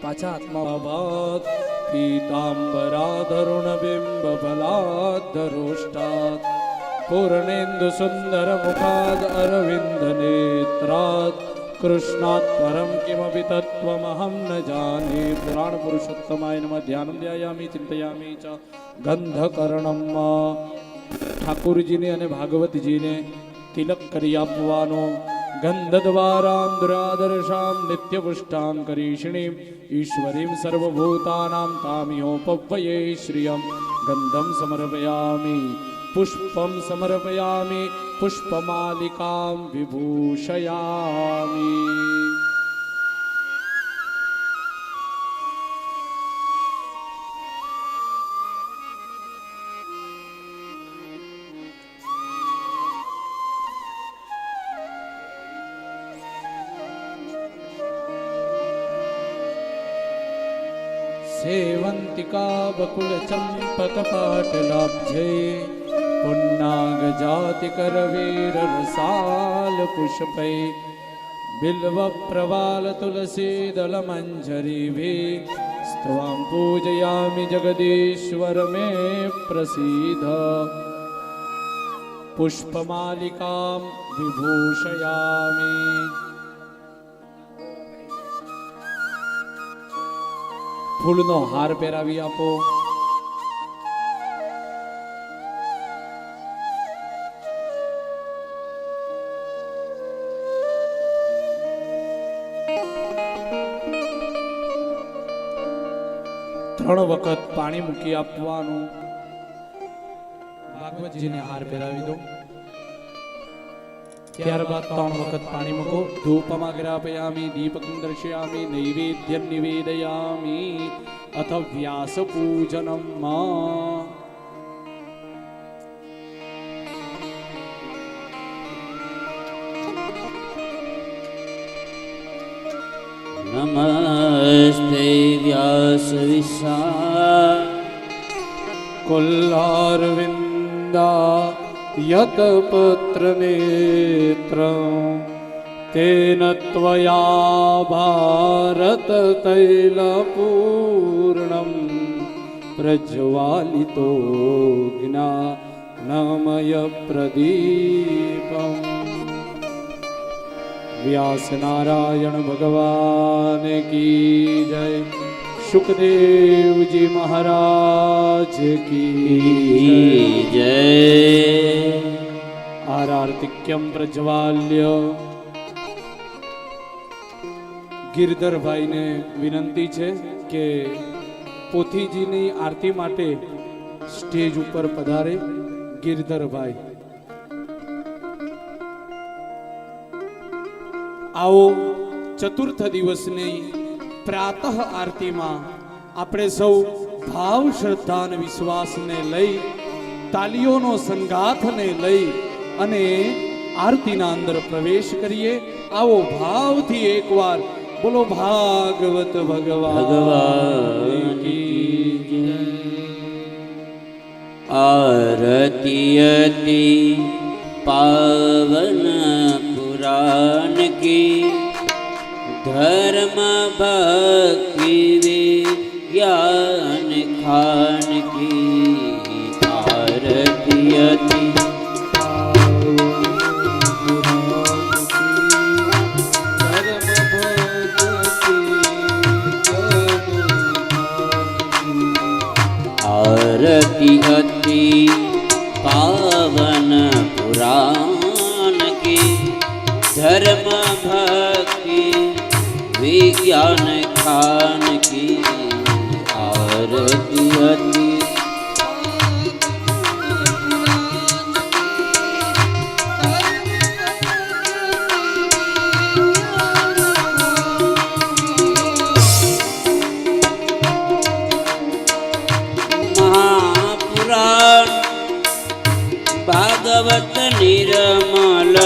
પાછા આત્મા પીતાંબરાધરુણબિંબફલાद्धરોષ્ટાत् પૂર્ણેન્દુ સુંદર મુખાદ અરવિંદ નેત્રાत् કૃષ્ણાत् પરમ કિમપી તત્વમહં ન જાને. પુરાણ પુરુષોત્તમાય નમઃ. ધ્યાનમ ધ્યાયામિ ચિંતયામિ ચ ગંધકર્ણમ. ઠાકુરજીને અને ભાગવતજીને તિલક કરી આપવાનો. ગંધ દ્વારામ દુરાદર્શામ નિત્ય પુષ્ટામ કરીષિણીમ ઈશ્વરીમ સર્વભૂતાનામ તામિહોપવ્યયે શ્રિયમ. ગંધમ સમર્પયામિ પુષ્પમ સમર્પયામિ પુષ્પમાલિકામ વિભૂષયામિ. સેવંતિકા બકુલ ચંપક પાટલાબ્જે પુન્નાગ જાતિ કરવીર રસાલ પુષ્પૈ બિલ્વ પ્રવાલ તુલસી દલ મંજરી ભે સ્ત્વાં પૂજયામિ જગદીશ્વર મે પ્રસિદ્ધ. પુષ્પમાલિકાં વિભૂષયામિ. ફૂલનો હાર પહેરાવી આપો. ત્રણ વખત પાણી મૂકી આપવાનું. ભાગવતજીને હાર પહેરાવી દો. ત્યારબાદ ત્રણ વખત પાણી મૂકો. ધૂપમાગ્રાપયામિ દીપકં દર્શયામિ નૈવેદ્યં નિવેદયામિ અથ વ્યાસ પૂજનમ. નમસ્તે વ્યાસ વિશાલ કુલ્લારવિંદા યત પુત્ર નેત્રં તેન ત્વયા ભારત તૈલપૂર્ણં પ્રજ્વાલિતો જ્ઞાનમય પ્રદીપમ. વ્યાસ નારાયણ ભગવાન કી જય. સુખદેવજી મહારાજ કી જય. આરાર્તિક્યમ પ્રજ્વાલ્ય. ગિરધરભાઈને વિનંતી છે કે પોથીજીની આરતી માટે સ્ટેજ ઉપર પધારે. ગિરધરભાઈ આવો. ચતુર્થ દિવસની પ્રાતઃ આરતીમાં આપણે સૌ ભાવ શ્રદ્ધા અને વિશ્વાસને લઈ, તાલીઓનો સંગાથને લઈ અને આરતીના અંદર પ્રવેશ કરીએ. આવો ભાવથી એકવાર બોલો ભાગવત ભગવાન કી જય. આરતી અતિ પાવન પુરાણ કી ધર્મ ભક્તિ વિજ્ઞાન ખાન કી. આરતી અતિ आरती अति पावन पुराण की धर्म भक्ति विज्ञान खान की. आरती अति ભાગવત નિર્મલ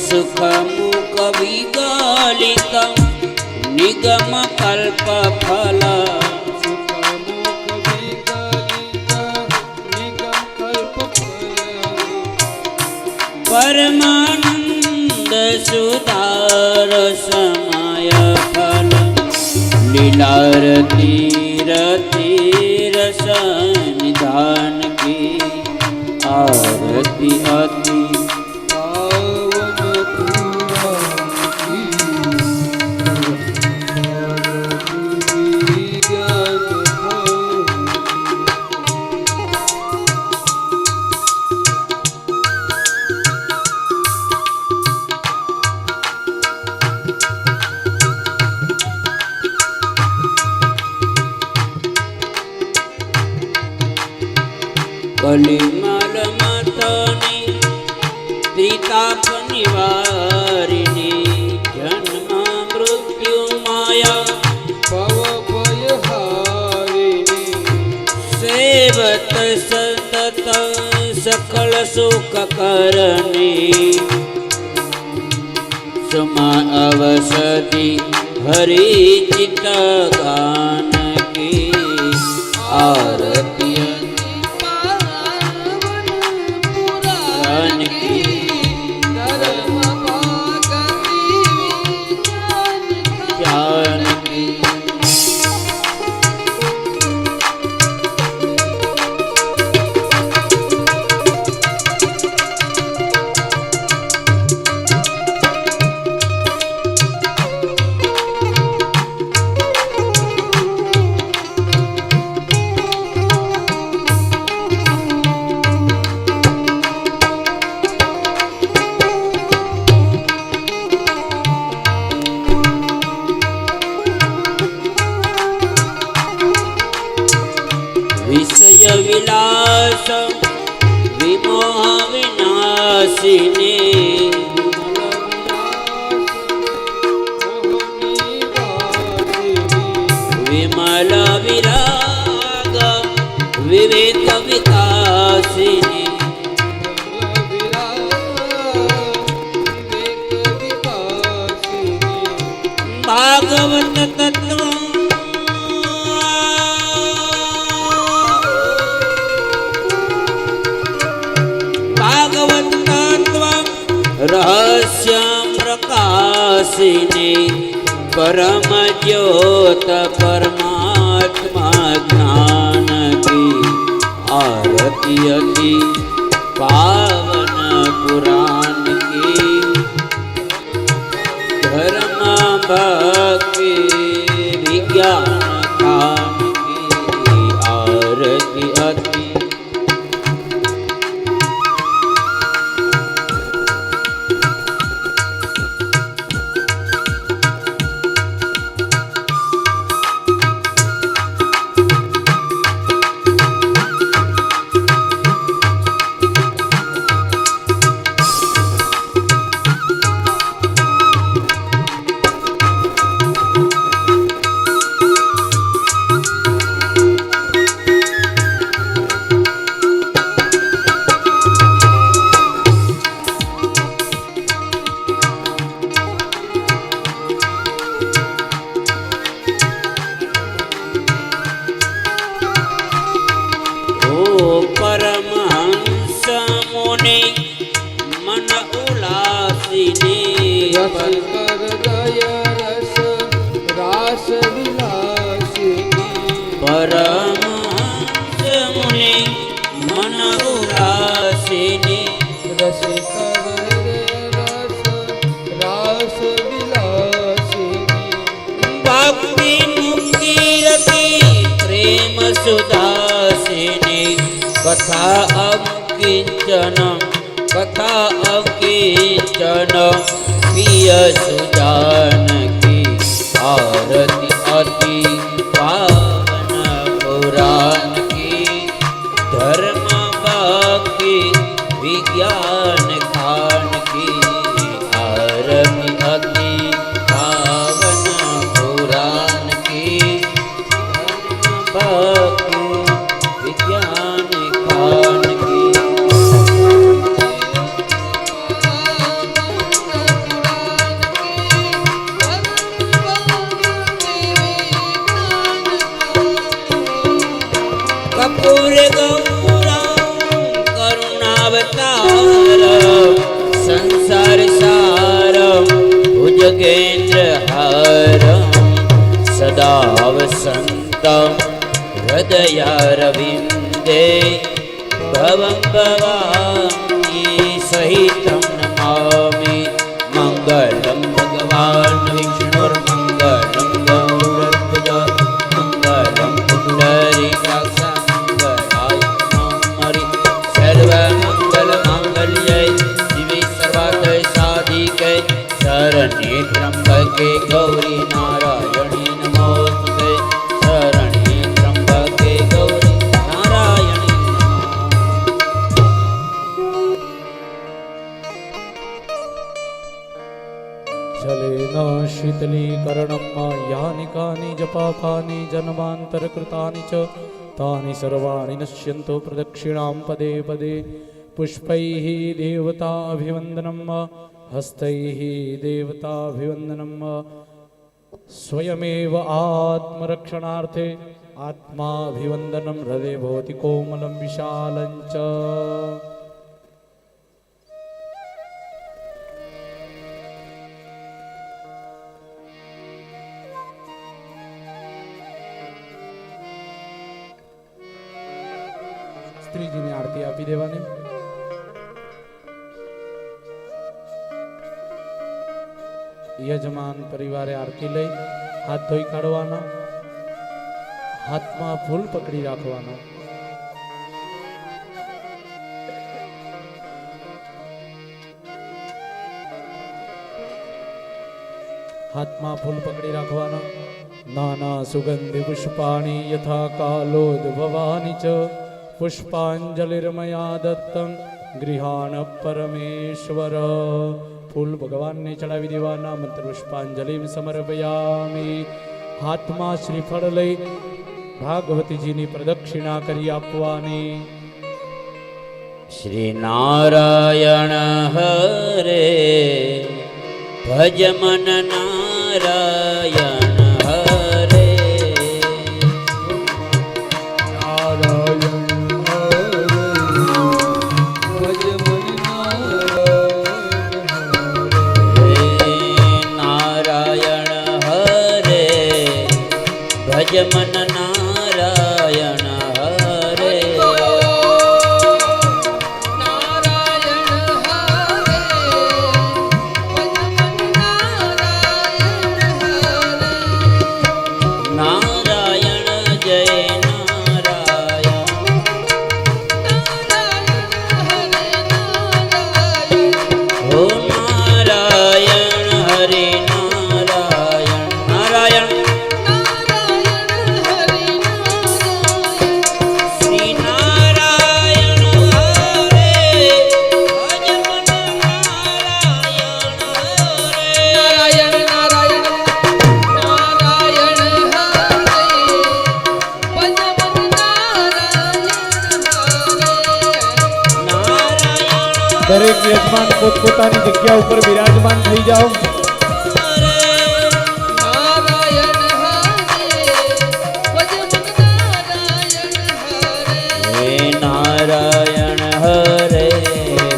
સુખમુખ વિગલિત નિગમ કલ્પ ફલ. परमानंद सुधार समय फल लीलारती रति रस निधान की आरती अति कलिमल मतनी त्रिताप निवारिणी जन्म मृत्यु माया भवभयहारिणी सेवत सतत सकल सुख करणी सुमा अवसति हरि चित गान की आरती विषय विलास विमोह विनाशिनी विमल विराग विवेक विकासिनी भागवत तत्व रहस्य प्रकाशिनी परम ज्योत परमात्मा ज्ञान की आरती अति पावन पुराण की धर्म भक्ति विज्ञान खान की आरती अति परमहंस मुनि मन उलासिनी रस रास विलासिनी परमहंस मुनि मन उलासिनी रस रास विलासिनी भक्ति मुक्ति रति प्रेम सुदासिनी कथा अकिंचन प्रिय सुजान की आरती अति पावन पुराण की धर्म भक्ति विज्ञान खान की आरती अति पावन पुराण की धर्म भक्ति विज्ञान खान की खगेन्द्रहारं सदा वसन्तं हृदयारविन्दे भवं भवानी सहितं नमामि। मङ्गलं भगवान् विष्णुर्मङ्गलं गरुडध्वज मङ्गलं पुण्डरीकाक्ष मङ्गलाय हरि। सर्वमङ्गलमाङ्गल्ये शिवे सर्वार्थ साधिके शरण्ये त्र्यम्बके गौरी नारायणी नमोस्तुते। शरण्ये त्र्यम्बके गौरी नारायणी जलेन शीतलीकरणं यानि कानि जपापानि जन्मान्तरकृतानि च तानि सर्वाणि नश्यन्तु प्रदक्षिणां पदे पदे। पुष्पैः देवताभिवन्दनं हस्तैः देवताभिवन्दनं स्वयमेव आत्मरक्षणार्थे आत्माभिवन्दनं हृदये भवति कोमलं विशालं च। સ્ત્રીજીને આરતી આપી દેવાની. યજમાન પરિવારે આરતી લઈ હાથ ધોઈ કાઢવાના, હાથમાં ફૂલ પકડી રાખવાનો. હાથમાં ફૂલ પકડી રાખવાના. નાના સુગંધિ પુષ્પાણી યથા કાલોદ્ભવાની ચ પુષ્પાંજલિર્મયા દત્તં ગૃહાણ પરમેશ્વર. ફૂલ ભગવાનને ચડાવી દેવાના. મંત્ર પુષ્પાંજલિ સમર્પયામિ. હાથમાં શ્રીફળ લઈ ભાગવતીજીની પ્રદક્ષિણા કરી આપવાની. શ્રી નારાયણ હરે ભજ મન નારાયણ હરે. ભજ મન નારાયણ હરે. નારાયણ જય નારાયણ. હો નારાયણ હરે નારાયણ. નારાયણ દરેક યજમાન પોતપોતાની જગ્યા ઉપર વિરાજમાન થઈ જાઓ. હે નારાયણ હરે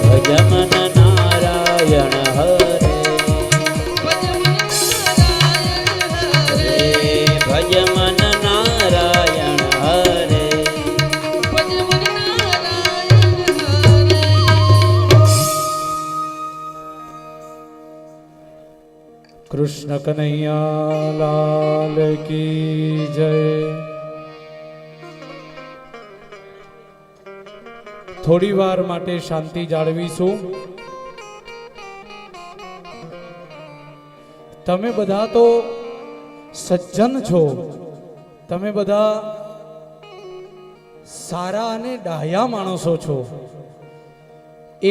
ભજ મન નારાયણ હરે. ભજ મન નારાયણ હરે. કૃષ્ણ કનૈયા લાલ કી જય. થોડી વાર માટે શાંતિ જાળવીશું. તમે બધા તો સજ્જન છો, તમે બધા સારા અને ડાહ્યા માણસો છો.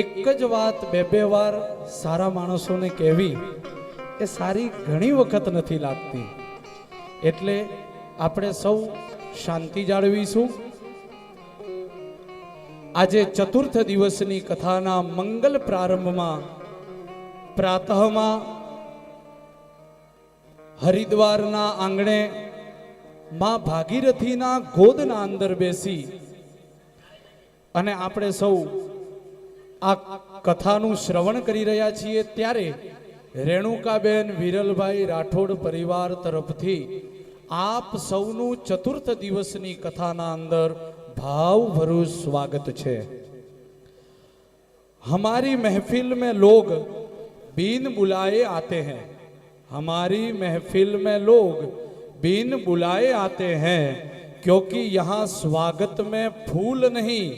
એક જ વાત બે વાર સારા માણસોને કહેવી એ સારી ઘણી વખત નથી લાગતી. એટલે આપણે સૌ શાંતિ જાળવીશું. આજે ચતુર્થ દિવસની કથાના મંગલ પ્રારંભમાં પ્રાતઃમાં હરિદ્વારના આંગણે માં ભાગીરથીના ગોદના અંદર બેસી અને આપણે સૌ આ કથાનું શ્રવણ કરી રહ્યા છીએ ત્યારે રેણુકાબેન વિરલભાઈ રાઠોડ પરિવાર તરફથી આપ સૌનું ચતુર્થ દિવસની કથાના અંદર भावभरू स्वागत है। हमारी महफिल में लोग बिन बुलाए आते हैं, हमारी महफिल में लोग बिन बुलाए आते हैं, क्योंकि यहाँ स्वागत में फूल नहीं,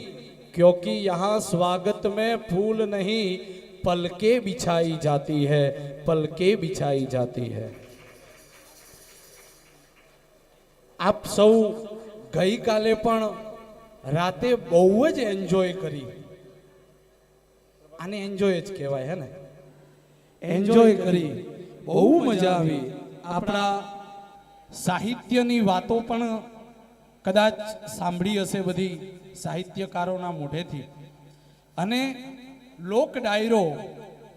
क्योंकि यहाँ स्वागत में फूल नहीं, पलके बिछाई जाती है, पलके बिछाई जाती है। आप सौ गई काले पण राते बहु ज एन्जॉय करी, आने एन्जॉय ज कहेवाय है ने, एन्जॉय करी, बहु मजा आवी। आपणा साहित्यनी वातो पण कदाच सांभळी हशे बधी साहित्यकारोना मोढेथी, अने लोक डायरो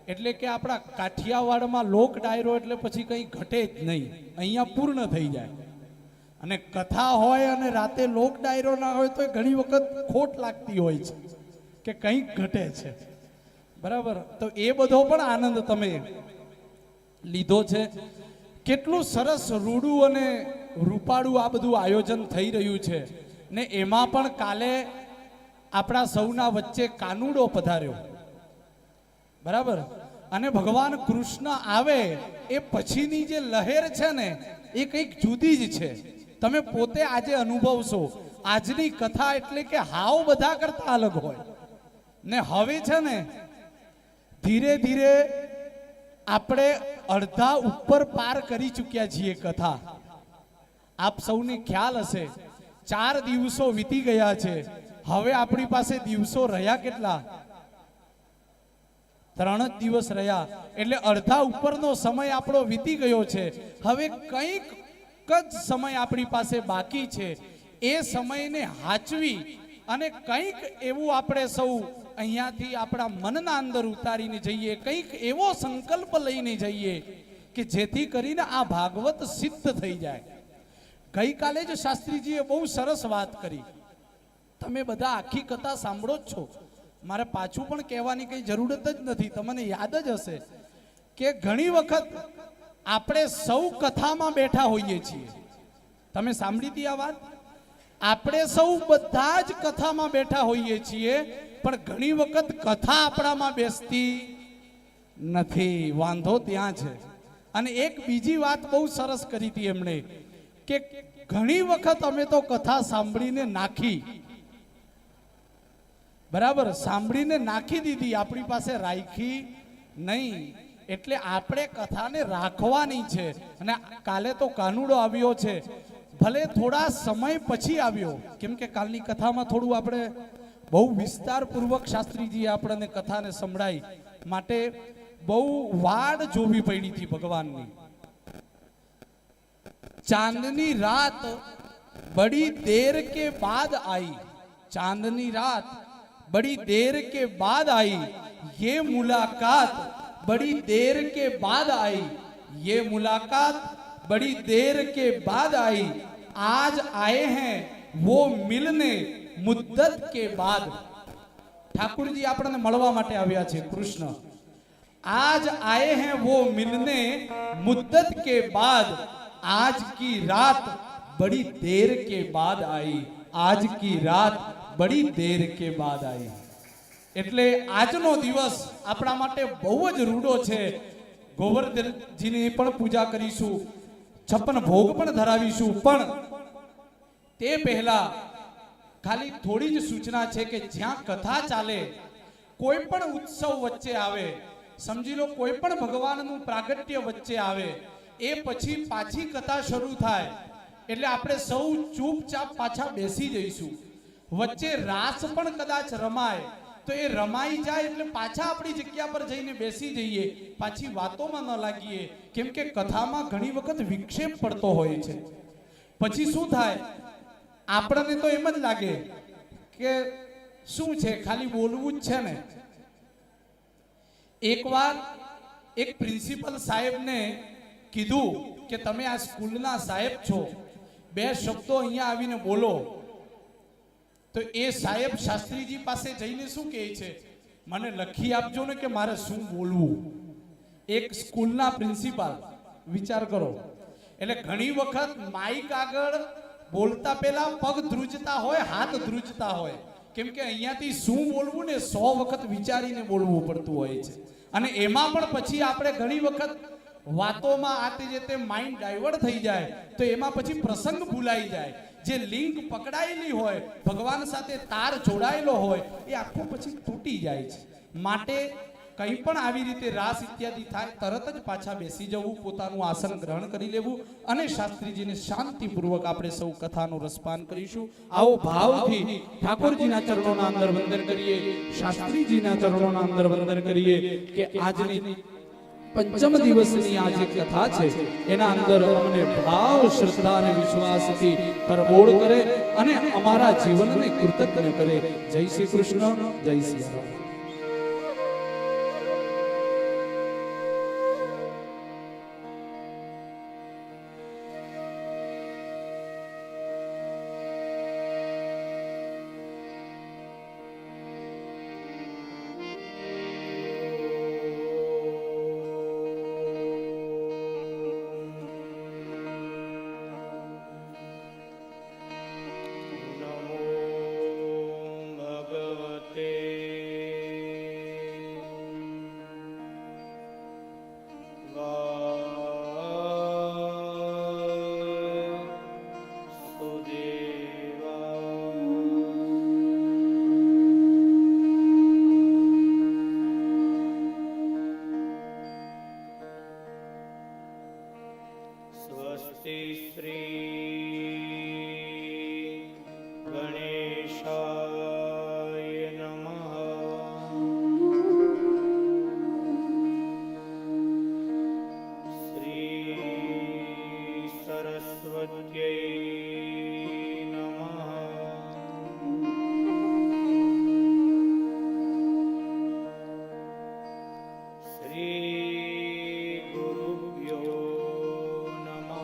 एटले के आपणा काठियावाड़मां लोक डायरो एटले पछी कंई घटे ज नहीं, अहींया पूर्ण थई जाय। અને કથા હોય અને રાતે લોક ડાયરો ના હોય તો ઘણી વખત ખોટ લાગતી હોય છે કે કંઈક ઘટે છે, બરાબર। તો એ બધો પણ આનંદ તમે લીધો છે। કેટલું સરસ રૂડું અને રૂપાળું આ બધું આયોજન થઈ રહ્યું છે ને એમાં પણ કાલે આપણા સૌના વચ્ચે કાનુડો પધાર્યો, બરાબર। અને ભગવાન કૃષ્ણ આવે એ પછીની જે લહેર છે ને એ કંઈક જુદી જ છે, તમે પોતે આજે અનુભવશો। આજની કથા એટલે કે હાવ બધા કરતા અલગ હોય ને હવે છે ને ધીરે ધીરે આપણે અડધા ઉપર પાર કરી ચૂક્યા છીએ કથા। આપ સૌને ખ્યાલ હશે 4 દિવસો વીતી ગયા છે, હવે આપણી પાસે દિવસો રહ્યા કેટલા? 3 જ દિવસ રહ્યા, એટલે અડધા ઉપરનો સમય આપણો વીતી ગયો છે। હવે કંઈક જ સમય આપણી પાસે બાકી છે, એ સમયને હાચવી અને કંઈક એવું આપણે સૌ અહીંયાથી આપણા મનના અંદર ઉતારીને જઈએ, કંઈક એવો સંકલ્પ લઈને જઈએ કે જેથી કરીને આ ભાગવત સિદ્ધ થઈ જાય। ગઈકાલે જ શાસ્ત્રીજીએ બહુ સરસ વાત કરી, તમે બધા આખી કથા સાંભળો જ છો, મારે પાછું પણ કહેવાની કંઈ જરૂરત જ નથી, તમને યાદ જ હશે કે ઘણી વખત આપણે સૌ કથામાં બેઠા હોઈએ છીએ। તમે સાંભળી હતી આ વાત? આપણે સૌ બધા જ કથામાં બેઠા હોઈએ છીએ, પણ ઘણી વખત કથા આપણામાં બેસતી નથી, વાંધો ત્યાં છે। અને એક બીજી વાત બહુ સરસ કરી હતી એમણે કે ઘણી વખત અમે તો કથા સાંભળીને નાખી, બરાબર, સાંભળીને નાખી દીધી, આપણી પાસે રાખી નહીં। એટલે આપણે કથાને રાખવાની છે। અને કાલે તો કાનુડો આવ્યો છે, ભલે થોડા સમય પછી આવ્યો, કેમ કે કાલની કથામાં થોડું આપણે બહુ વિસ્તારપૂર્વક શાસ્ત્રીજીએ આપણને કથાને સંભળાઈ, માટે બહુ વાડ જોવી પડી હતી ભગવાનની। ચાંદની રાત બડી દેર કે બાદ आई, चांदनी रात बड़ी देर के बाद आई, ये मुलाकात बड़ी देर के बाद आई, ये मुलाकात बड़ी देर के बाद आई, आज आए हैं वो मिलने मुद्दत के बाद। ठाकुर जी आपने મળવા માટે આવ્યા છે કૃષ્ણ। आज आए हैं वो मिलने मुद्दत के बाद, आज की रात बड़ी देर के बाद आई, आज की रात बड़ी देर के बाद आई। એટલે આજનો દિવસ આપણા માટે બહુ જ રૂડો છે। ગોવર્ધનજીની પણ પૂજા કરીશું, 56 ભોગ પણ ધરાવીશું, પણ તે પહેલા ખાલી થોડી જ સૂચના છે કે જ્યાં કથા ચાલે, કોઈ પણ ઉત્સવ વચ્ચે આવે, સમજી લો કોઈ પણ ભગવાનનું પ્રાગટ્ય વચ્ચે આવે, એ પછી પાછી કથા શરૂ થાય એટલે આપણે સૌ ચૂપચાપ પાછા બેસી જઈશું। વચ્ચે રાસ પણ કદાચ રમાય તો એ રમાઈ જાય એટલે પાછા આપણી જગ્યા પર જઈને બેસી જઈએ, પાછી વાતોમાં ન લાગીએ, કેમ કે કથામાં ઘણી વખત વિક્ષેપ પડતો હોય છે। પછી શું થાય, આપણને તો એમ જ લાગે કે શું છે, ખાલી બોલવું જ છે ને। એકવાર એક પ્રિન્સિપલ સાહેબને કીધું કે તમે આ સ્કૂલના સાહેબ છો, 2 શબ્દો અહીંયા આવીને બોલો। तो ए साहेब शास्त्री जी पासे जईने शू कहे छे, मने लखी आपजो ने के मारे शू बोलवू। એક સ્કૂલના પ્રિન્સિપાલ, વિચાર કરો, એટલે ઘણી વખત માઇક આગળ બોલતા પહેલા પગ ધ્રુજતા હોય, હાથ ધ્રુજતા હોય, કેમ કે અહીંયાથી શું બોલવું ને 100 વખત વિચારીને બોલવું પડતું હોય છે. અને એમાં પણ પછી આપણે ઘણી વખત વાતોમાં આતે જે તે માઇન્ડ ડાયવર્ટ થઈ જાય તો એમાં પછી પ્રસંગ ભૂલાઈ જાય. જે લિંક પકડાયેલી હોય, ભગવાન સાથે તાર જોડાયેલો હોય, એ આખો પછી તૂટી જાય છે. માટે કંઈ પણ આવી રીતે રાસ ઇત્યાદિ થાય તરત જ પાછા બેસી જવું, પોતાનું આસન ગ્રહણ કરી લેવું અને શાસ્ત્રીજીને શાંતિપૂર્વક આપણે સૌ કથાનું રસપાન કરીશું. આવો ભાવથી ઠાકોરજીના ચરણોના અંદર વંદન કરીએ, શાસ્ત્રીજીના ચરણોના અંદર વંદન કરીએ કે આજની પંચમ દિવસની આ જે કથા છે એના અંદર અમને ભાવ, શ્રદ્ધા અને વિશ્વાસથી તરબોળ કરે અને અમારા જીવનને કૃતજ્ઞ કરે. જય શ્રી કૃષ્ણ, જય શ્રી રામ. સ્વસ્તિ શ્રી ગણેશાય નમઃ. શ્રી સરસ્વત્यै નમઃ. શ્રી ગુરુભ્યો નમઃ.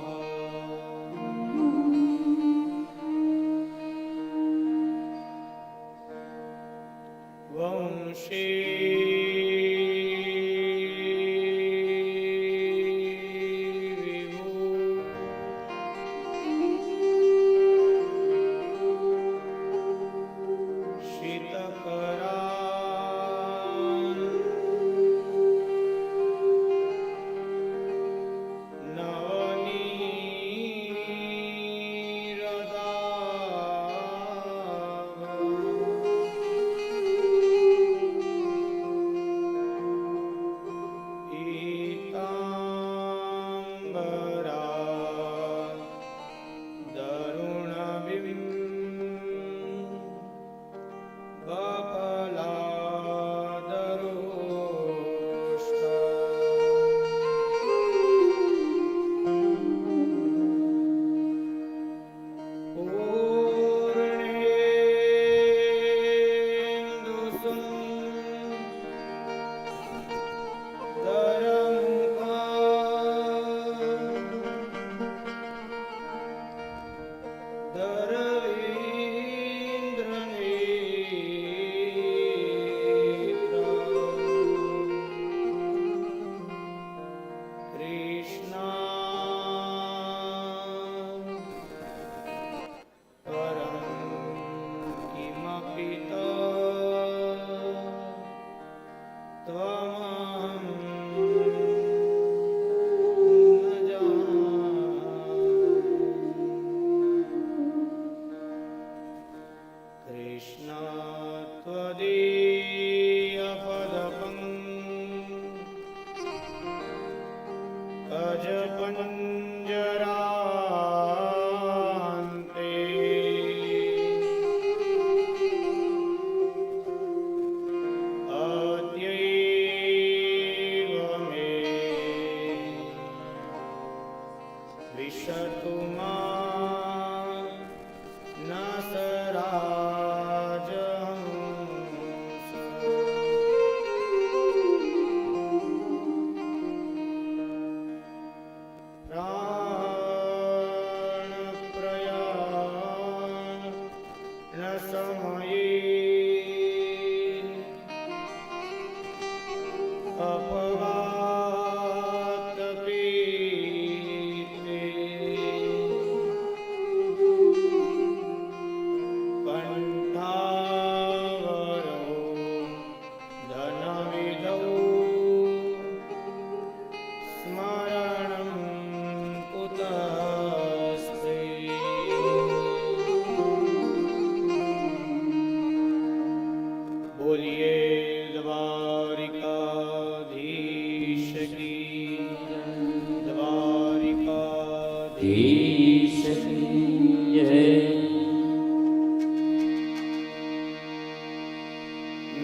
ईश की जय।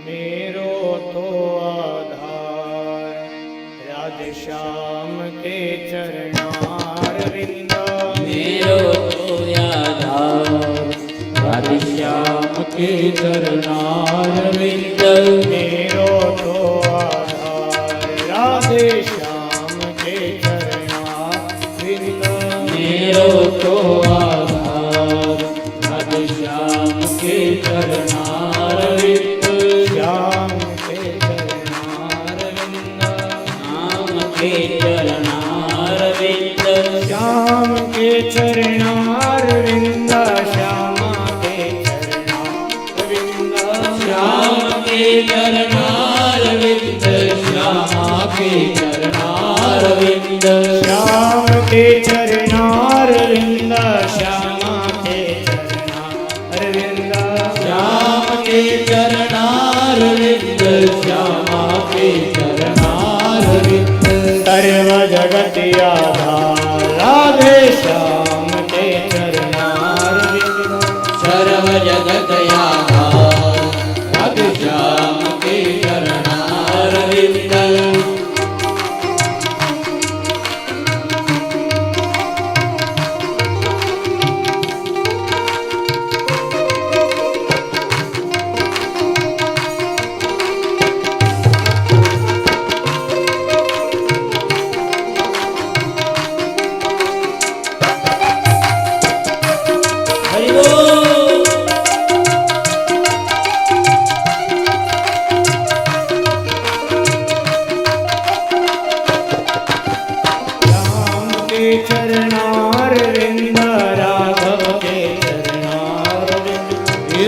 मेरो तो आधार राधे श्याम के चरणार विंद। मेरो तो आधार राधे श्याम के चरणार विंद। मेरो तो आधार राधे श्याम के चरणार विंद। मेरो तो आधार राधे श्याम के चरणार विंद। श्याम के चरणार विंद। श्याम के चरणार विंद। श्याम के चरणार विंद। श्यामा के चरणार विंद। श्याम के चरणार विंद। श्यामा के चरणार विंद। श्याम के चरणार विंद। श्यामा के चरणार विंद। श्याम के चरणार विंद। श्यामा के चरणार विंद। सर्व जगत आधार राधे श्याम के चरणार विंद। सर्व जगत आधार राधे श्याम के चरणार विंद। हरि बोल। श्याम के चरणार विंद। राघव के चरणार विंद।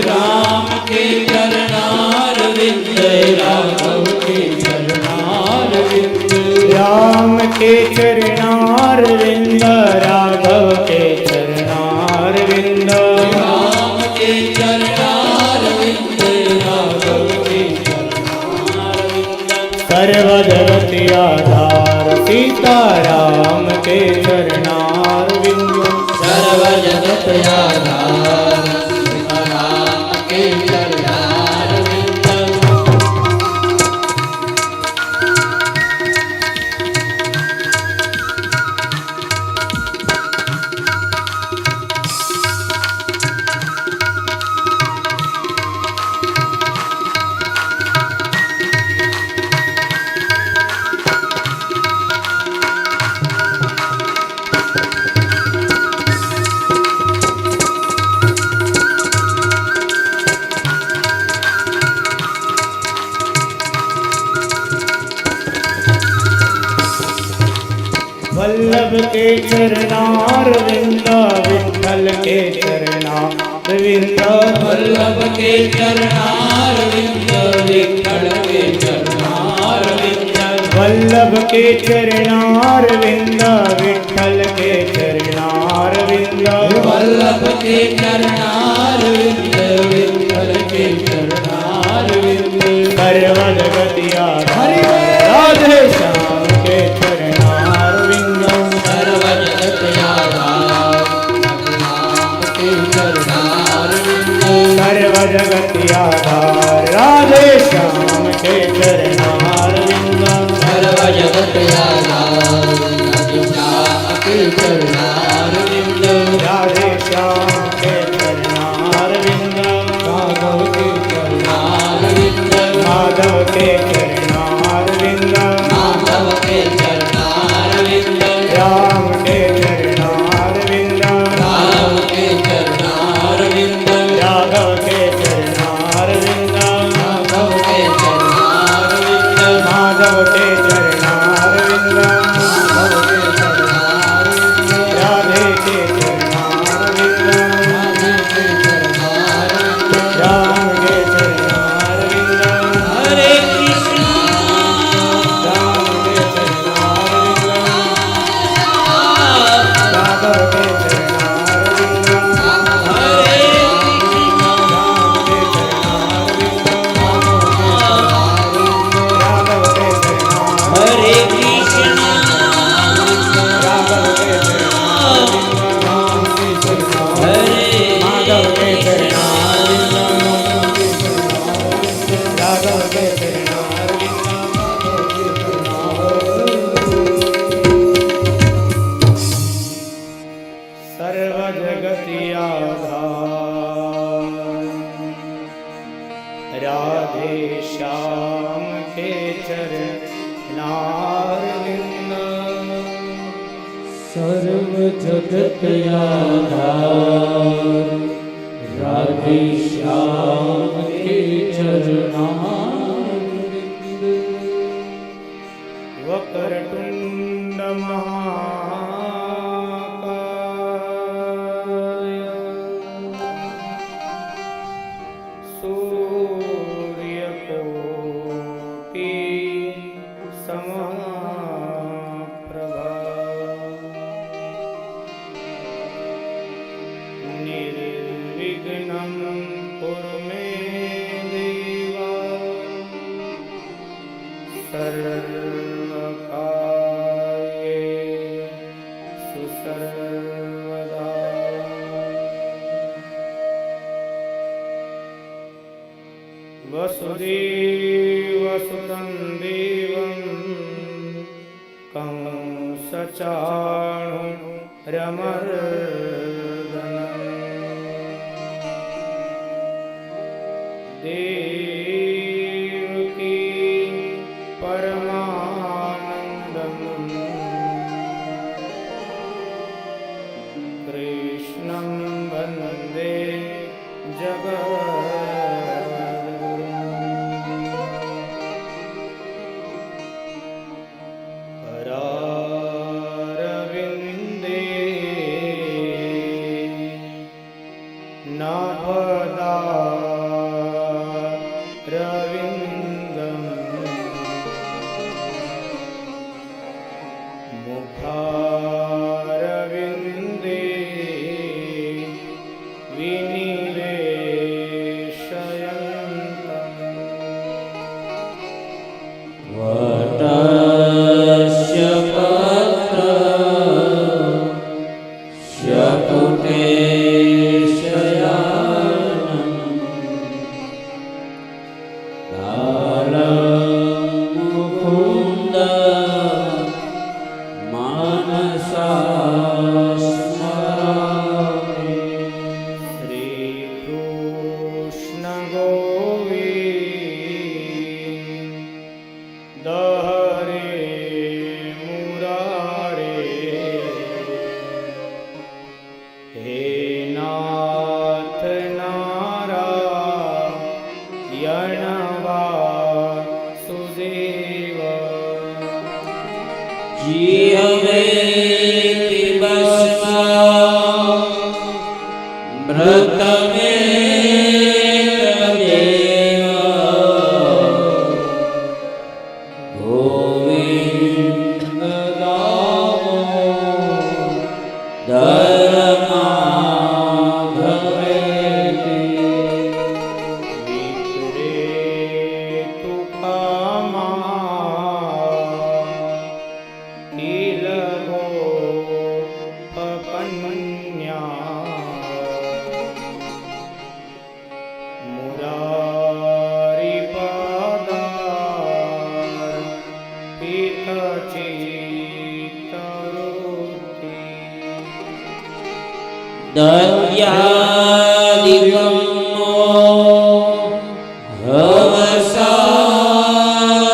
राम के चरणार विंद। राघव के चरणार विंद। राम के चरणार विंद। राघव के चरणार विंद। राम के चरणार विंद। राघव के चरणार विंद। सर्व जगत आधार सीताराम के चरणार विंद। सर्व जगत आधार सीताराम के चरणार विंद। वल्लभ के चरणार विंद। विठ्ठल के चरणार विंद। वल्लभ के चरणार विंद। विठ्ठल के चरणार विंद। वल्लभ के चरणार विंद। विठ्ठल के चरणार विंद। वल्लभ के चरणार विंद। विठ्ठल के चरणार विंद। सर्व जगत आधार राधे श्याम के चरणार विंद। सर्व जगत आधार राम के चरणार विंद। सर्व जगत आधार राधे श्याम के चरणार विंद। सर्व जगत आधार राधे श्याम के चरणार विंद। राधे श्याम के चरणार विंद। राघव के चरणार विंद। माधव के चरणार विंद। माधव के चरणार विंद। राम के चरणार विंद। राम के चरणार विंद। राघव के चरणार विंद। राघव के चरणार विंद। माधव के चरणार विंद। माधव के चरणार विंद। राधे के चरणार विंद। राधे के चरणार विंद। राम के चरणार विंद। हरे कृष्णा राम के चरणार સર્વ જગત આધાર રાધે શ્યામ કે ચરણારવિંદ વક્રતુંડ મહાકાય સૂર્યકોટિ સમપ્રભા નિર્વિઘ્નં કુરુ મે દેવા સર્વકાર્યેષુ સર્વદા વસુદેવસુતં દેવં કંસચાણૂરમર્દનम् દેવકી પરમાનંદમ કૃષ્ણં વંદે જગદ્ગુરું કરારવિંદે નાભદારવિંદમ મુખારવિંદે વિનિવેશયन्तम् વટસ્ય પત્રસ્ય પુટેશયાનં દાલં મુકુન્દ માનસા સ્મરામિ શ્રીકૃષ્ણ ગોવિંદ હરે મુરારે હે નાથ નારાયણ વાસુદેવ જીવેતિ બસ્મા મૃતમે ગોવિંદ દામો ધર્માધવેતિ વિક્રેતુ કામા નીલગોપકન્યા મુરારિપદાર પિતચિત્તવૃત્તિ દદ્યાદિગમો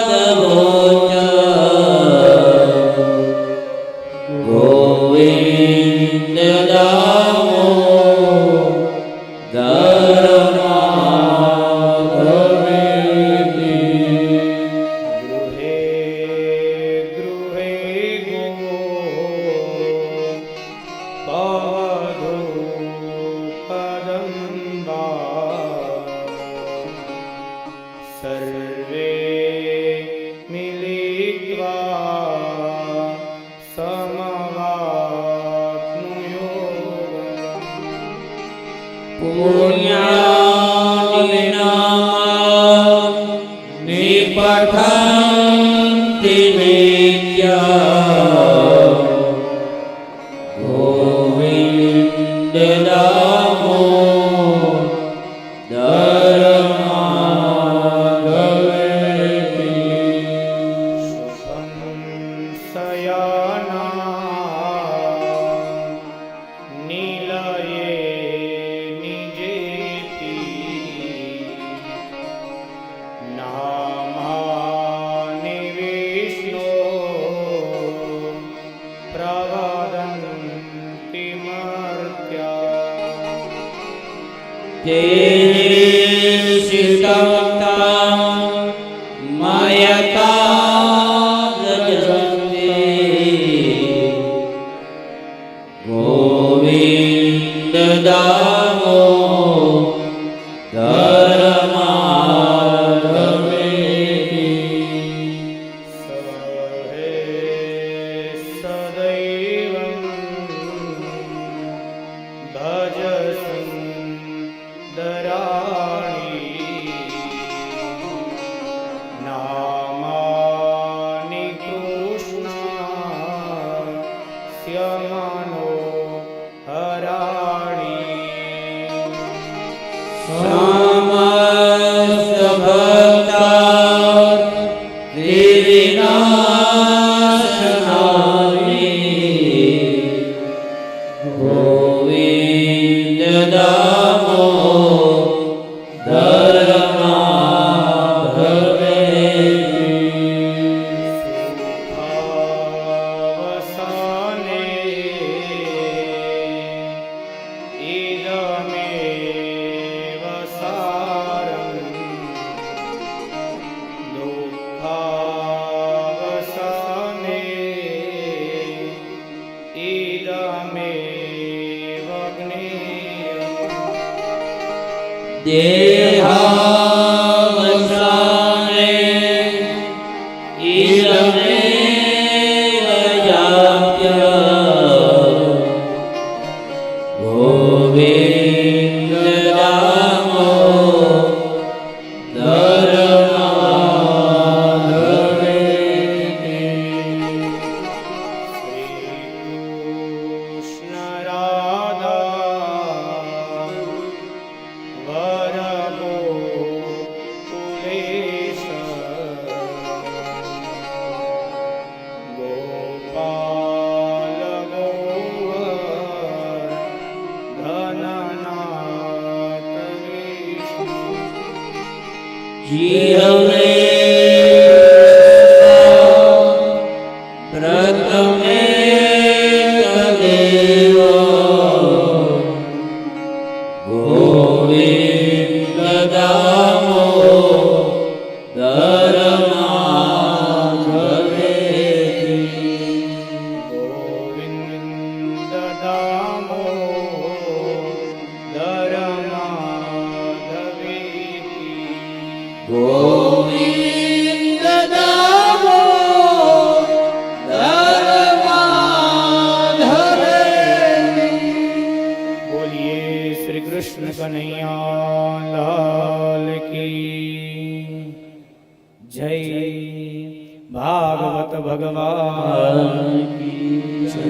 હવસાદભોજ ગોવિંદ દામો ધર્માધવેતિ ગૃહે ગૃહે ગો પવધૂ કદંબા સર્વે મિલિત્વા સમવાપ્નુયોગં પુણ્યાનિ નામ નિપઠન્તિ નિત્યા ગોવિંદ દામો ધર્માધવેતિ શયાના નીલયે નિજેતિ નામાનિ વિષ્ણો તેરી શિકતા માયકા વ્રજંતે ગોવિંદ દામો સહે સદૈવં ભજ સુંદરાણી નામાનિ કૃષ્ણ સ્યમનો હરાણી સમસ્ત ભક્તા વિનાશનાની ગોવિંદ દામો સુખાવસાને ઇદમેવ સારં દુઃખાવસાને ઇદમેવ જ્ઞેયં દેહાવસાને ઇદમેવ જાપ્ય ગોવિંદ દામો શ્રીકૃષ્ણ રાધા વરગોકુલેશ ગોપાલ ગોવર ધનનાથ વિષ્ણુ જીવને પ્રથમે તદેવ ગોવિંદ દામો ગોવિંદ દામો ધરમાધવી ગોવિંદ દામો બોલીએ શ્રી કૃષ્ણ કનૈયા લાલ કી જય ભાગવત ભગવાન કી જય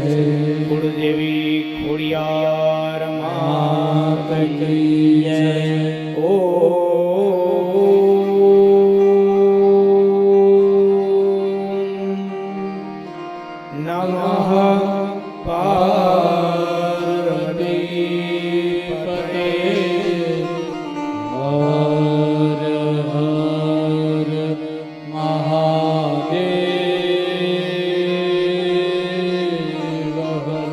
કુળદેવી ખોડિયાર માત કી જય નમઃ પાર્વતી પતે હર હર મહાદેવ હર.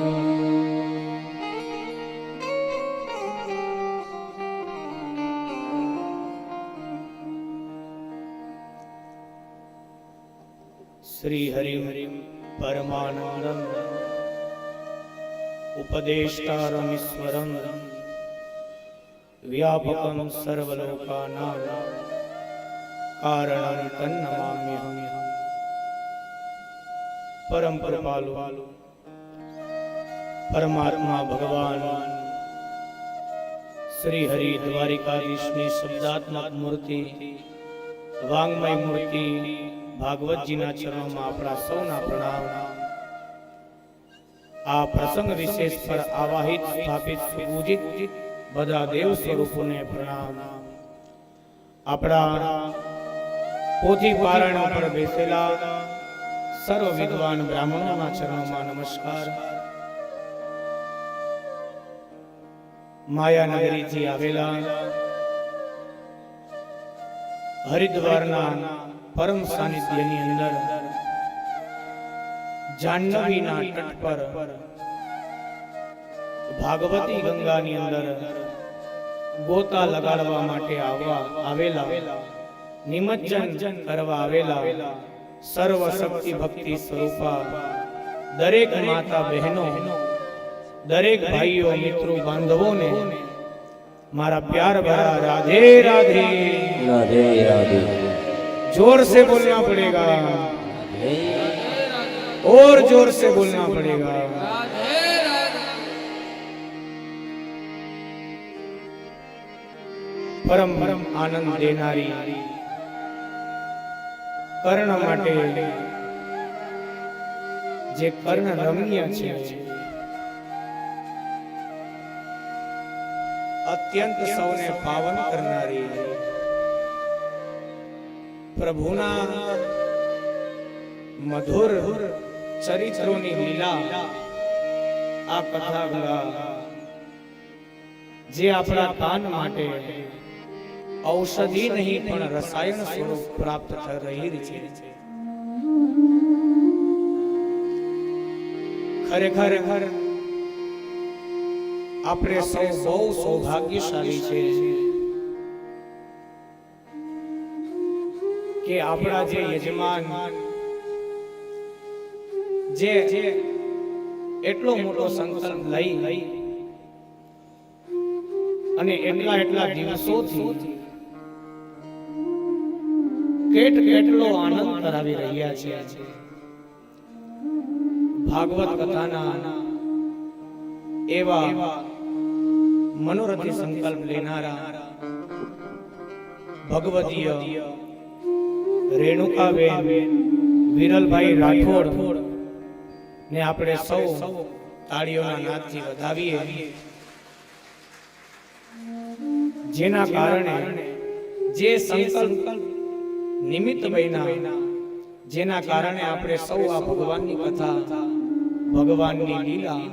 શ્રી હરિ પરમાનંદમ ઉપદેષ્ટારમીશ્વરમ વ્યાપકમ સર્વલોકાનાં કારણં તન્નમામ્યહં. પરમ કૃપાલુ પરમાત્મા ભગવાન શ્રી હરિ દ્વારિકાધીશની શબ્દાત્મક મૂર્તિ વાંગમય મૂર્તિ ભાગવતજીના ચરણોમાં આપણા સૌના પ્રણામ. આ પ્રસંગ વિશેષ પર આવાહિત સ્થાપિત પૂજિત બધા દેવ સ્વરૂપોને પ્રણામ. આપણા પોથી પારાયણ પર બેસેલા સર્વ વિદ્વાન બ્રાહ્મણોના ચરણોમાં નમસ્કાર. માયાનગરીથી આવેલા હરિદ્વારના પરમ સાનિધ્યની અંદર જાહ્નવીના તટ પર ભાગવતી ગંગાની અંદર ગોતા લગાડવા માટે આવેલા નિમજ્જન કરવા આવેલા સર્વ શક્તિ ભક્તિ સ્વરૂપા દરેક માતા બહેનો, દરેક ભાઈઓ મિત્રો બાંધવોને મારા प्यार भरा राधे राधे। राधे राधे। जोर से बोलना पड़ेगा और जोर से बोलना पड़ेगा। परम परम आनंद देनारी कर्ण माटे जे कर्ण रमणीय छे, अत्यंत सौने पावन करनारी प्रभुना मधुर चरित्रोनी लीला आ कथा जे आपણા કાન માટે ઔષધિ નહીં પણ રસાયણ સ્વરૂપ પ્રાપ્ત થઈ રહી છે। ખરેખર આપણે સૌ બહુ સૌભાગ્યશાળી છે કે આપણા જે યજમાન જે એટલો મોટો સંકલ્પ લઈ અને એટલા દિવસોથી કેટલો આનંદ કરાવી રહ્યા છે। ભાગવત કથાના એવા મનોરથી સંકલ્પ લેનારા ભગવદીય રેણુકાબેન વિરલભાઈ રાઠોડ ને આપણે સૌ તાળીઓના નાદથી વધાવીએ, જેના કારણે જે સંકલ્પ નિમિત્ત બન્યા, જેના કારણે આપણે સૌ આ ભગવાનની કથા, ભગવાનની લીલા,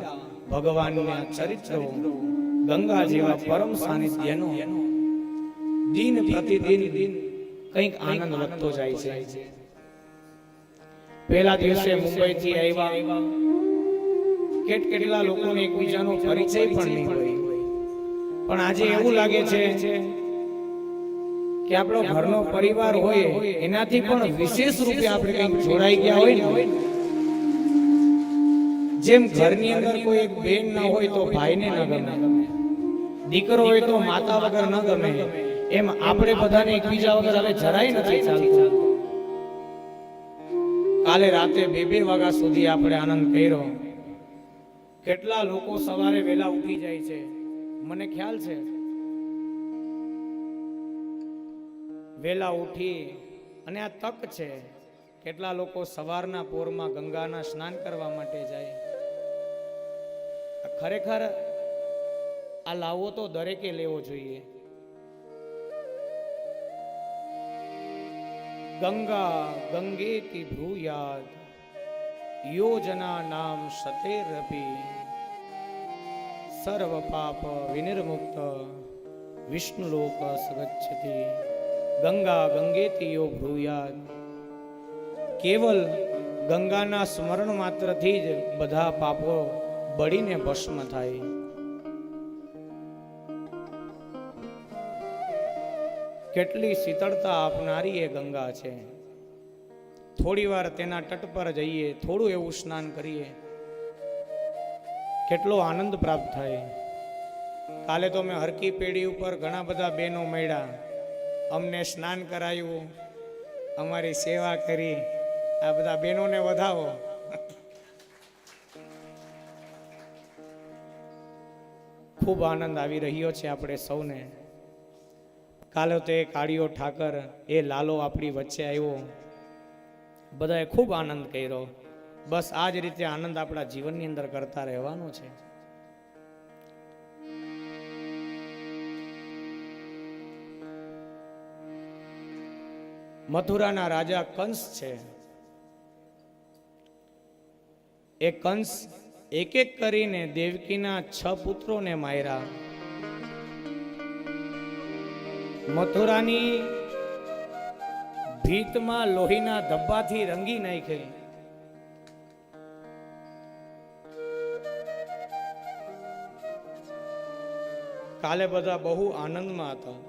ભગવાનના ચરિત્રો, ગંગા જેવા પરમ સાનિધ્યનો દિન પ્રતિદિન કંઈક આનંદ વધતો જાય છે। પહેલા દિવસે મુંબઈ થી આવ્યા, કેટલા લોકોને એકબીજાનો પરિચય પણ નહીં હોય, પણ આજે એવું લાગે છે કે આપણો ઘરનો પરિવાર હોય એનાથી પણ વિશેષ રૂપે આપણે કંઈક જોડાઈ ગયા હોય ને, જેમ ઘરની અંદર કોઈ એક બેન ના હોય તો ભાઈને ન ગમે, દીકરો હોય તો માતા વગર ન ગમે, એમ આપણે બધાને એકબીજા વગર હવે જરાય નથી ચાલતું। કાલે રાતે 2-2 વાગ્યા સુધી આપણે આનંદ કર્યો। કેટલા લોકો સવારે વહેલા ઉઠી જાય છે, મને ખ્યાલ છે વહેલા ઉઠી અને આ તક છે, કેટલા લોકો સવારના પોરમાં ગંગાના સ્નાન કરવા માટે જાય। ખરેખર આ લાવો તો દરેકે લેવો જોઈએ। ગંગા ગંગેતિ ભ્રૂયાદ યોજના નામ સતેરપી સર્વ પાપ વિનિર્મુક્ત વિષ્ણુલોક સગચ્છતિ। ગંગા ગંગેતિ યો ભ્રૂયાદ, કેવલ ગંગાના સ્મરણ માત્રથી જ બધા પાપો બળીને ભસ્મ થાય। કેટલી શીતળતા આપનારી એ ગંગા છે। થોડી વાર તેના તટ પર જઈએ, થોડું એવું સ્નાન કરીએ, કેટલો આનંદ પ્રાપ્ત થાય। કાલે તો મેં હરકી પેઢી ઉપર ઘણા બધા બહેનો મળ્યા, અમને સ્નાન કરાયું, અમારી સેવા કરી। આ બધા બહેનોને વધાવો। ખૂબ આનંદ આવી રહ્યો છે આપણે સૌને। કાલે તો એ કાળિયો ઠાકર, એ લાલો આપણી વચ્ચે આવ્યો, બધાએ ખૂબ આનંદ કર્યો। બસ આ જ રીતે આનંદ આપણા જીવનની અંદર કરતા રહેવાનો છે। મથુરાના રાજા કંસ છે, એ કંસ એક એક કરીને દેવકીના 6 પુત્રોને માર્યા। મથુરાની ભીતમાં લોહીના ધબ્બાથી રંગી નાખી। કાલે બધા બહુ આનંદમાં હતા,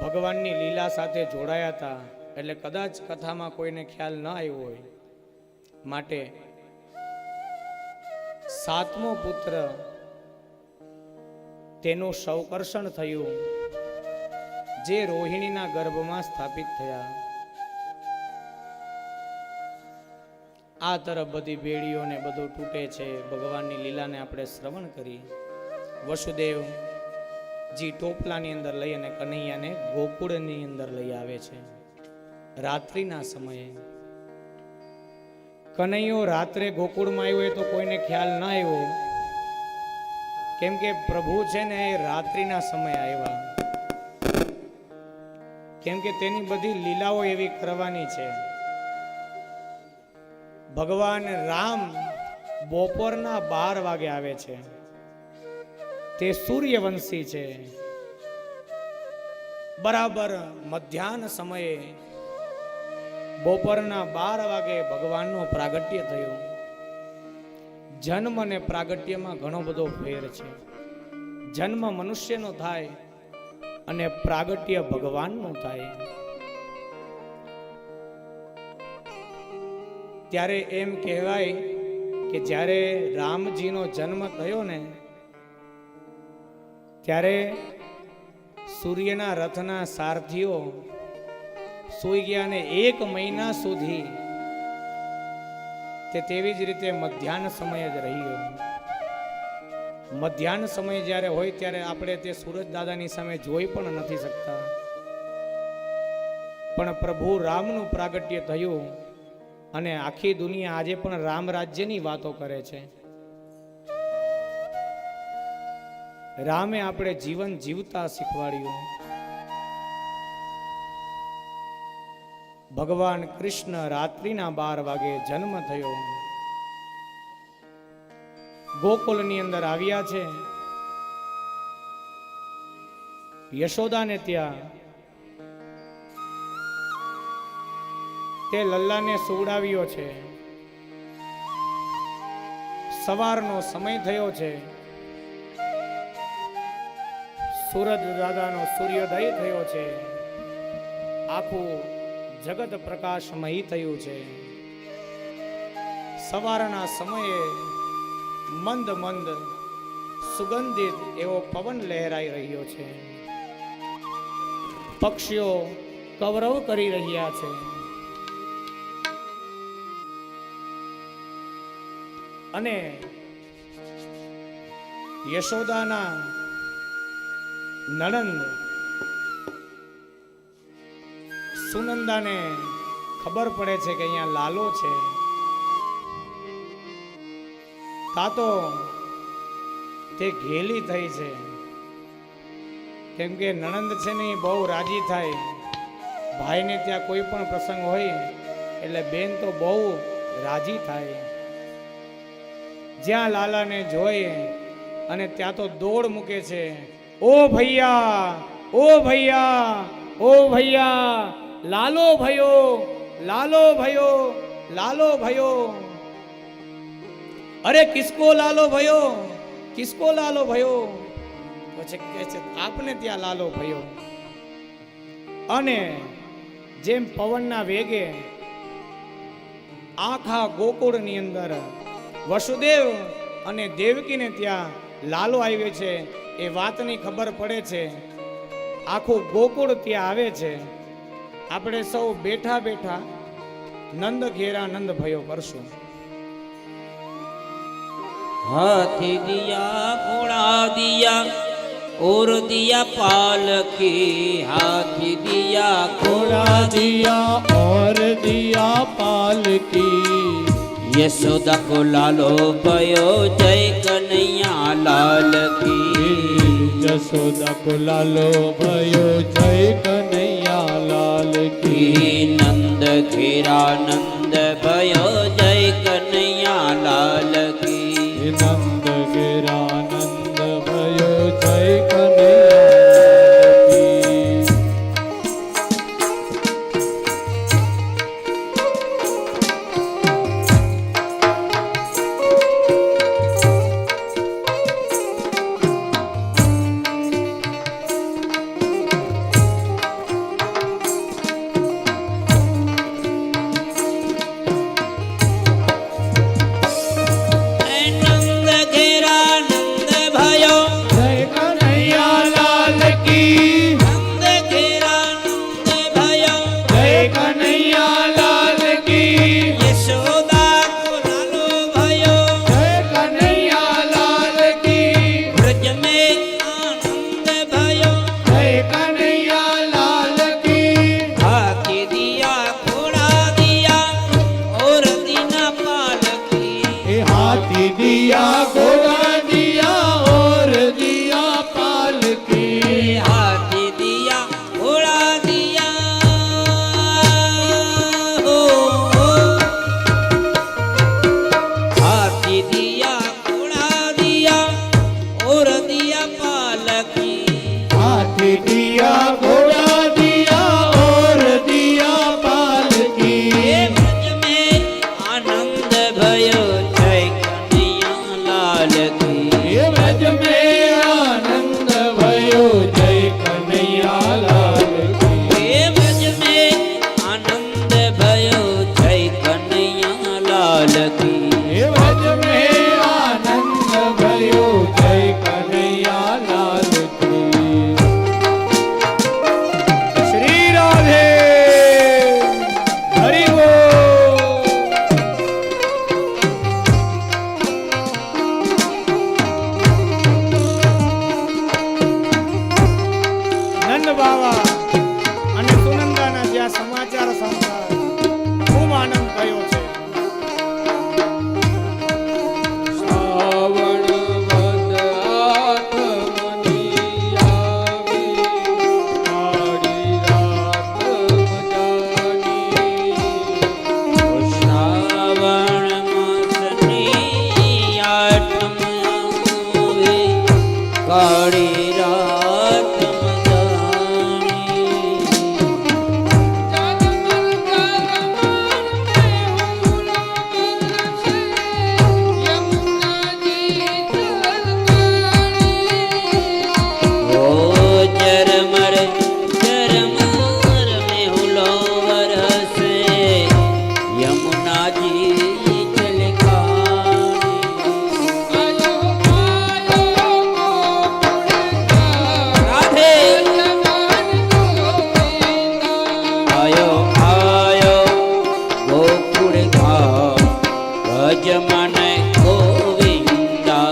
ભગવાનની લીલા સાથે જોડાયા હતા. એટલે કદાચ કથામાં કોઈને ખ્યાલ ન આવ્યો હોય, માટે સાતમો પુત્ર તેનું સૌકર્ષણ થયું, જે રોહિણીના ગર્ભમાં સ્થાપિત થયા. આ તરફ બધી બેડીઓ ને બધું તૂટે છે. ભગવાનની લીલાને આપણે શ્રવણ કરી. વસુદેવજી ટોપલાની અંદર લઈ અને કનૈયાને ગોકુળની અંદર લઈ આવે છે. રાત્રિના સમયે કનૈયો રાત્રે ગોકુળમાં આવ્યો હોય તો કોઈને ખ્યાલ ના આવ્યો, કેમ કે પ્રભુ છે ને એ રાત્રિના સમયે આવ્યા, કેમ કે તેની બધી લીલાઓ એવી કરવાની છે. ભગવાન રામ બપોરના 12 વાગે આવે છે. તે સૂર્યવંશી છે. બરાબર મધ્યાહન સમયે બપોરના 12 વાગે ભગવાનનો પ્રાગટ્ય થયો. જન્મ અને પ્રાગટ્યમાં ઘણો બધો ફેર છે. જન્મ મનુષ્યનો થાય અને પ્રાગટ્ય ભગવાનનું થાય. ત્યારે એમ કહેવાય કે જ્યારે રામજીનો જન્મ થયો ને ત્યારે સૂર્યના રથના સારથીઓ સૂઈ ગયા ને 1 મહિના સુધી તે તેવી જ રીતે મધ્યાહન સમય જ રહ્યો. મધ્યાહન સમય જ્યારે હોય ત્યારે આપણે તે સૂરજ દાદાની સામે જોઈ પણ નથી શકતા, પણ પ્રભુ રામનું પ્રાગટ્ય થયું અને આખી દુનિયા આજે પણ રામ રાજ્યની વાતો કરે છે. રામે આપણે જીવન જીવતા શીખવાડ્યું. ભગવાન કૃષ્ણ રાત્રિના 12 વાગે જન્મ થયો. ગોકુળની અંદર આવ્યા છે. યશોદાને ત્યાં તે લલ્લાને સુવડાવ્યો છે. સવારનો સમય થયો છે. સૂરજ દાદાનો સૂર્યોદય થયો છે. આખું જગત પ્રકાશમય થયું છે. સવારના સમયે મંદ મંદ સુગંધિત એવો પવન લહેરાઈ રહ્યો છે. પક્ષીઓ કવરવ કરી રહ્યા છે. અને યશોદાના નણંદ સુનંદાને ખબર પડે છે કે અહીંયા લાલો છે. તાતો તે ઘેલી થઈ છે, કેમ કે નણંદ છે ને બહુ રાજી થાય. ભાઈને ત્યાં કોઈ પણ પ્રસંગ હોય એટલે બેન તો બહુ રાજી થાય. જ્યાં લાલાને જોઈએ અને ત્યાં તો દોડ મૂકે છે. ઓ ભૈયા, ઓ ભૈયા, ઓ ભૈયા, લાલો ભયો, લાલો ભયો, લાલો ભયો. અરે કિસકો લાલો ભયો, કિસકો લાલો ભયો. પછી કહે છે આપને ત્યાં લાલો ભયો. અને જેમ પવનના વેગે આખા ગોકુળની અંદર વસુદેવ અને દેવકીને ત્યાં લાલો આવ્યો છે એ વાતની ખબર પડે છે. આખું ગોકુળ ત્યાં આવે છે. આપણે સૌ બેઠા બેઠા નંદ ઘેરા નંદ ભયો કરશું. हाथी दिया घोड़ा दिया और दिया पालकी, हाथी दिया घोड़ा दिया और दिया पालकी. यशोदा को लालो भयो जय कन्हैया लाल की. यशोदा को लालो भयो जय कन्हैया लाल की. नंद घेरा नंद भयो जय कन्हैया लाल की. नंद गिरा नंद भयो जय कन्हैया की. માજી રાધે આયો આયો ગોકુળ ધામ ભજ મને ગોવિંદા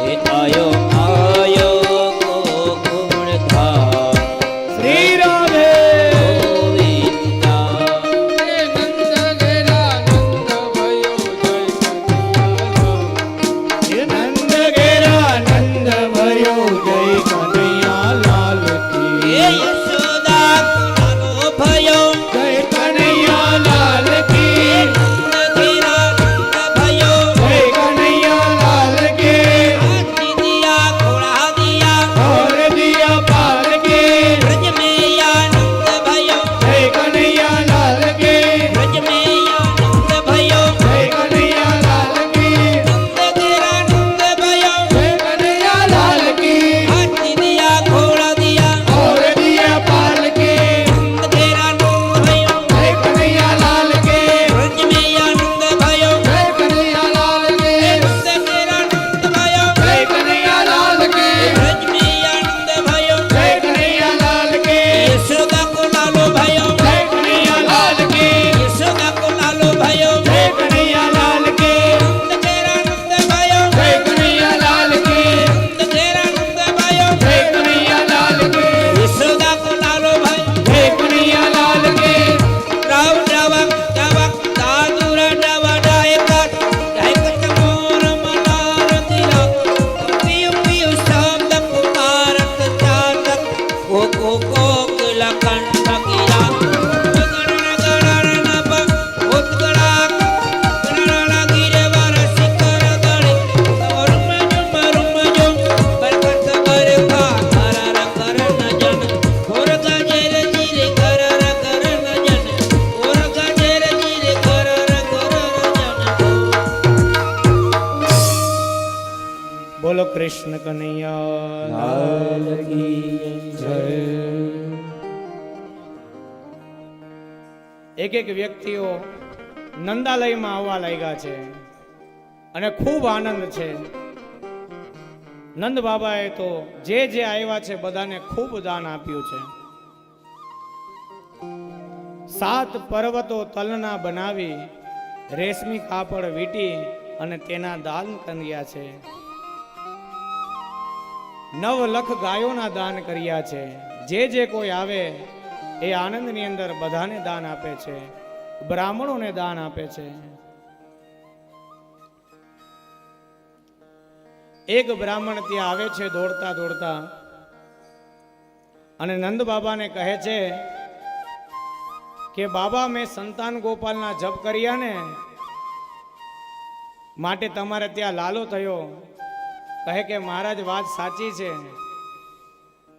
હે આયો આયો ગોકુળ ધામ શ્રી રાધે ગોવિંદા નંદ ઘેરા નંદ ભયો જય કનૈયા લાલ કી હે યશોદા કુલાલો ભયો જય કનૈયા લાલ કી નંદ ઘેરા નંદ ભયો જય કનૈયા લાલ કી હાથી દિયા ઘોડા દિયા और दिया पाल के ब्रज में आनंद भयो जय कन्हैया लाल के ब्रज में आनंद भयो जय कन्हैया लाल की नंद तेरा नंद भयो जय कन्हैया लाल की हाथी दिया घोड़ा दिया और दिया पाल के नंद तेरा नंद भयो जय कन्हैया लाल के ब्रज में आनंद भयो जय कन्हैया लाल के नंद तेरा नंद भयो जय कन्हैया लाल के ब्रज में आनंद भयो जय कन्हैया लाल के यशोदा को लालो भयो जय कन्हैया लाल के यशोदा को लालो भयो जय कन्हैया लाल के नंद तेरा नंद भयो जय कन्हैया लाल के नंद तेरा नंद भयो जय कन्हैया लाल के यशोदा को लालो भयो जय कन्हैया लाल के राव डावक डावक दादुरा डावा डायका डायक मोर मनार तिरा पियु पियु शब्द पुकारत जातक को कोकिला कंठ किरा गणन गणन नभ उत्कड़ा गणन गिरवर शिखर दळे रुम जुम बरकत बरखा करर करन जन घोर गजेर जीरे करर करन जन घोर गजेर जीरे करर करन जन बोलो कृष्ण कन्हैया लाल की जय એક એક વ્યક્તિઓ નંદાલયમાં આવવા લાગ્યા છે અને ખૂબ આનંદ છે. નંદ બાબાએ તો જે જે આવ્યા છે બધાને ખૂબ દાન આપ્યું છે. 7 પર્વતો તલના બનાવી રેશમી કાપડ વીટી અને તેના દાન કર્યા છે. 9 લાખ ગાયોના દાન કર્યા છે. જે કોઈ આવે એ આનંદની અંદર બધાને દાન આપે છે, બ્રાહ્મણોને દાન આપે છે. એક બ્રાહ્મણ ત્યાં આવે છે દોડતા દોડતા અને નંદ બાબાને કહે છે કે બાબા મેં સંતાન ગોપાલના જપ કર્યા ને માટે તમારે ત્યાં લાલો થયો. કહે કે મહારાજ વાત સાચી છે,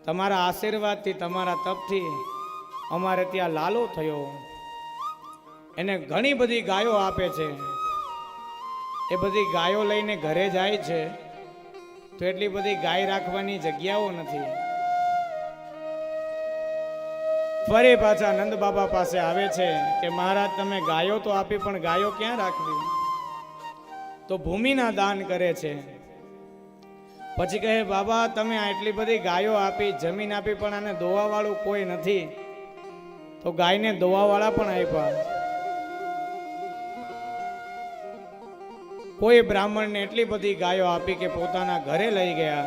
તમારા આશીર્વાદથી તમારા તપથી અમારે ત્યાં લાલો થયો. એને ઘણી બધી ગાયો આપે છે. એ બધી ગાયો લઈને ઘરે જાય છે તો એટલી બધી ગાય રાખવાની જગ્યાઓ નથી. ફરી પાછા નંદ બાબા પાસે આવે છે કે મહારાજ તમે ગાયો તો આપી પણ ગાયો ક્યાં રાખવી? તો ભૂમિના દાન કરે છે. પછી કહે બાબા તમે આટલી બધી ગાયો આપી, જમીન આપી, પણ આને દોવા વાળું કોઈ નથી, તો ગાયને દોવા વાળા પણ આપ્યા. કોઈ બ્રાહ્મણને એટલી બધી ગાયો આપી કે પોતાના ઘરે લઈ ગયા.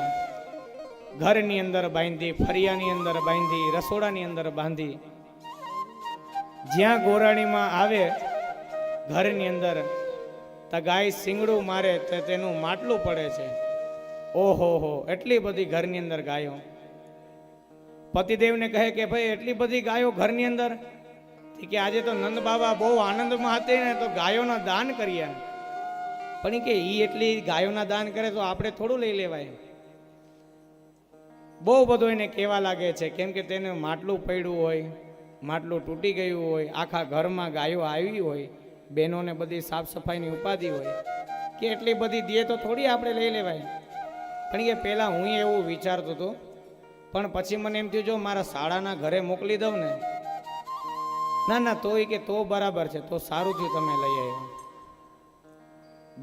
ઘરની અંદર બાંધી, ફરિયાની અંદર બાંધી, રસોડાની અંદર બાંધી. જ્યાં ગોરાણીમાં આવે ઘરની અંદર તો ગાય સિંગડું મારે તો તેનું માટલું પડે છે. ઓહો હો, એટલી બધી ઘરની અંદર ગાયો. પતિદેવને કહે કે ભાઈ એટલી બધી ગાયો ઘરની અંદર, કે આજે તો નંદ બાબા બહુ આનંદમાં હતી ને તો ગાયોના દાન કર્યા. પણ કે ઈ એટલી ગાયોના દાન કરે તો આપણે થોડું લઈ લેવાય. બહુ બધું એને કહેવા લાગે છે, કેમ કે તેને માટલું પડ્યું હોય, માટલું તૂટી ગયું હોય, આખા ઘરમાં ગાયો આવી હોય, બહેનોને બધી સાફ સફાઈની ઉપાધિ હોય, કે એટલી બધી દે તો થોડી આપણે લઈ લેવાય. પણ કે પહેલાં હું એવું વિચારતો હતો, પણ પછી મને એમ થયું જો મારા શાળાના ઘરે મોકલી દઉં ને, ના ના તોય કે તો બરાબર છે, તો સારું થયું તમે લઈ આવ્યા.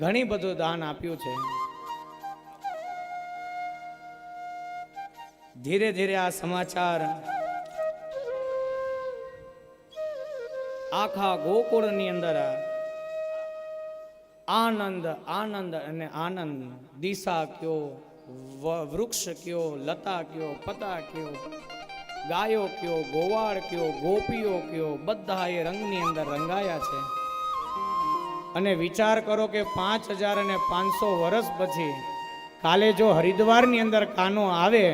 ઘણી બધું દાન આપ્યું છે. ધીરે ધીરે આ સમાચાર આખા ગોકુળની અંદર આનંદ આનંદ અને આનંદ. દિશા કયો, વૃક્ષ કયો, લતા કયો, પતા કયો, ગાયો કયો, ગોવાળ કયો, ગોપીઓ કયો, બધા એ રંગની અંદર રંગાયા છે. અને વિચાર કરો કે 5500 વર્ષ પછી કાલે જો હરિદ્વારની અંદર કાનો આવે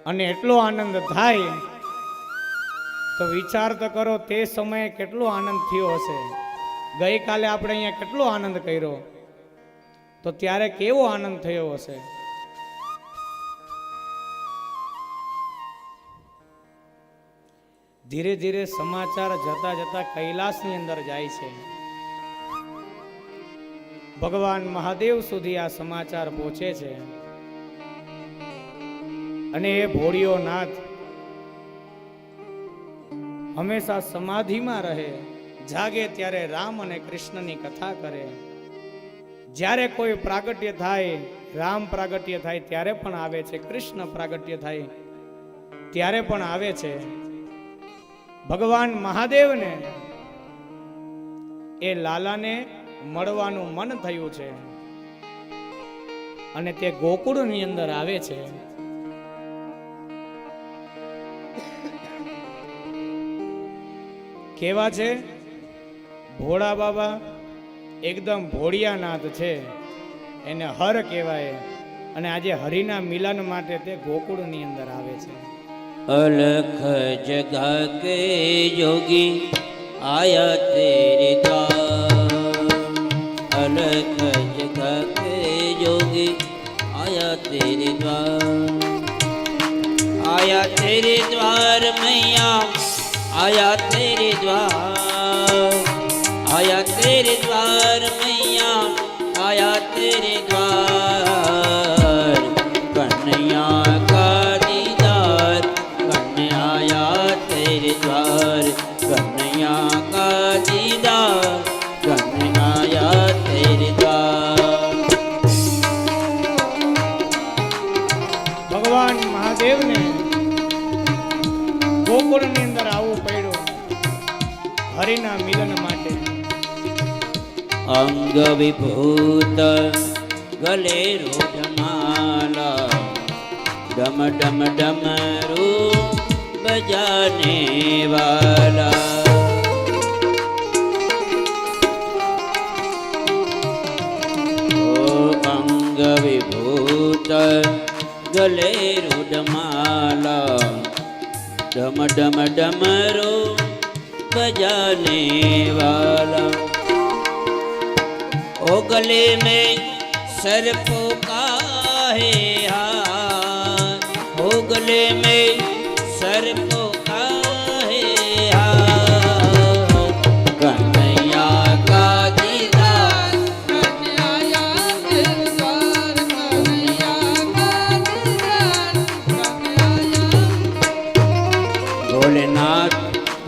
અને એટલો આનંદ થાય તો વિચાર તો કરો તે સમયે કેટલો આનંદ થયો હશે. ગઈકાલે આપણે અહીંયા કેટલો આનંદ કર્યો, તો ત્યારે કેવો આનંદ થયો હશે. ધીરે ધીરે સમાચાર જતા જતા કૈલાસની અંદર જાય છે. ભગવાન મહાદેવ સુધી આ સમાચાર પહોંચે છે. અને એ ભોળિયો નાથ હંમેશા સમાધિમાં રહે, જાગે ત્યારે રામ અને કૃષ્ણની કથા કરે. જ્યારે કોઈ પ્રાગટ્ય થાય, રામ પ્રાગટ્ય થાય ત્યારે પણ આવે છે, કૃષ્ણ પ્રાગટ્ય થાય ત્યારે પણ આવે છે. ભગવાન મહાદેવને એ લાલાને મળવાનું મન થયું છે અને તે ગોકુળની અંદર આવે છે. કેવા છે ભોળા બાબા, એકદમ ભોળિયાનાથ છે, એને હર કહેવાય. અને આજે હરિના મિલન માટે તે ગોકુળની અંદર આવે છે. अलख जगा के योगी आया तेरे द्वार, अलख जगा के योगी आया तेरे द्वार, आया तेरे द्वार मैया, आया तेरे द्वार, आया तेरे द्वार मैया, आया तेरे द्वार. कन्हैया का दीदार करने आया तेरे द्वार, कन्हैया का दीदार करने आया तेरे द्वार. ભગવાન મહાદેવને ગોકુળની અંદર આવવું પડ્યું હરિના મિલન માટે. અંગ વિભૂત ગલે રૂઢમાલા, ડમ ડમ ડમરૂ બજાને વાલા. ઓ અંગ વિભૂત ગલે રૂઢમાલા, ડમ ડમ ડમરૂ बजाने वाला. ओ गले में सर्पों का है हार, ओ गले में सर्पों का है हार. कन्हैया का दीदार करने आया तेरे द्वार, कन्हैया का दीदार करने आया. भोलेनाथ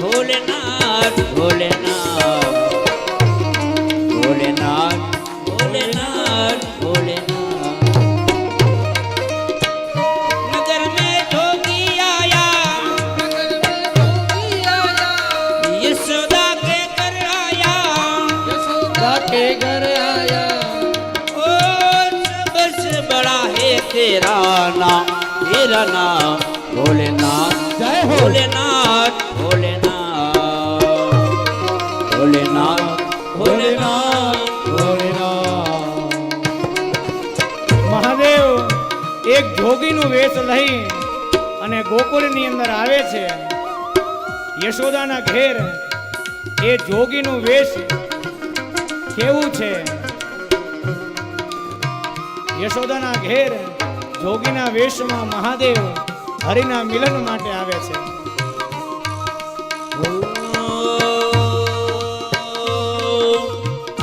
भोलेनाथ भोलेनाथ भोलेनाथ भोलेनाथ भोलेनाथ. नगर में जोगी आया, नगर में जोगी आया, यशोदा के घर आया, यशोदा के घर आया. ओ सबसे बड़ा है तेरा नाम, तेरा नाम भोलेनाथ. जय भोलेनाथ भोलेनाथ भोलेनाथ भोलेनाथ ભોલેનાથ. મહાદેવ એક જોગીનું વેશ લઈ અને ગોકુળની અંદર આવે છે. યશોદાના ઘેર એ જોગીનું વેશ કેવું છે? યશોદાના ઘેર જોગીના વેશમાં મહાદેવ હરિના મિલન માટે આવે છે.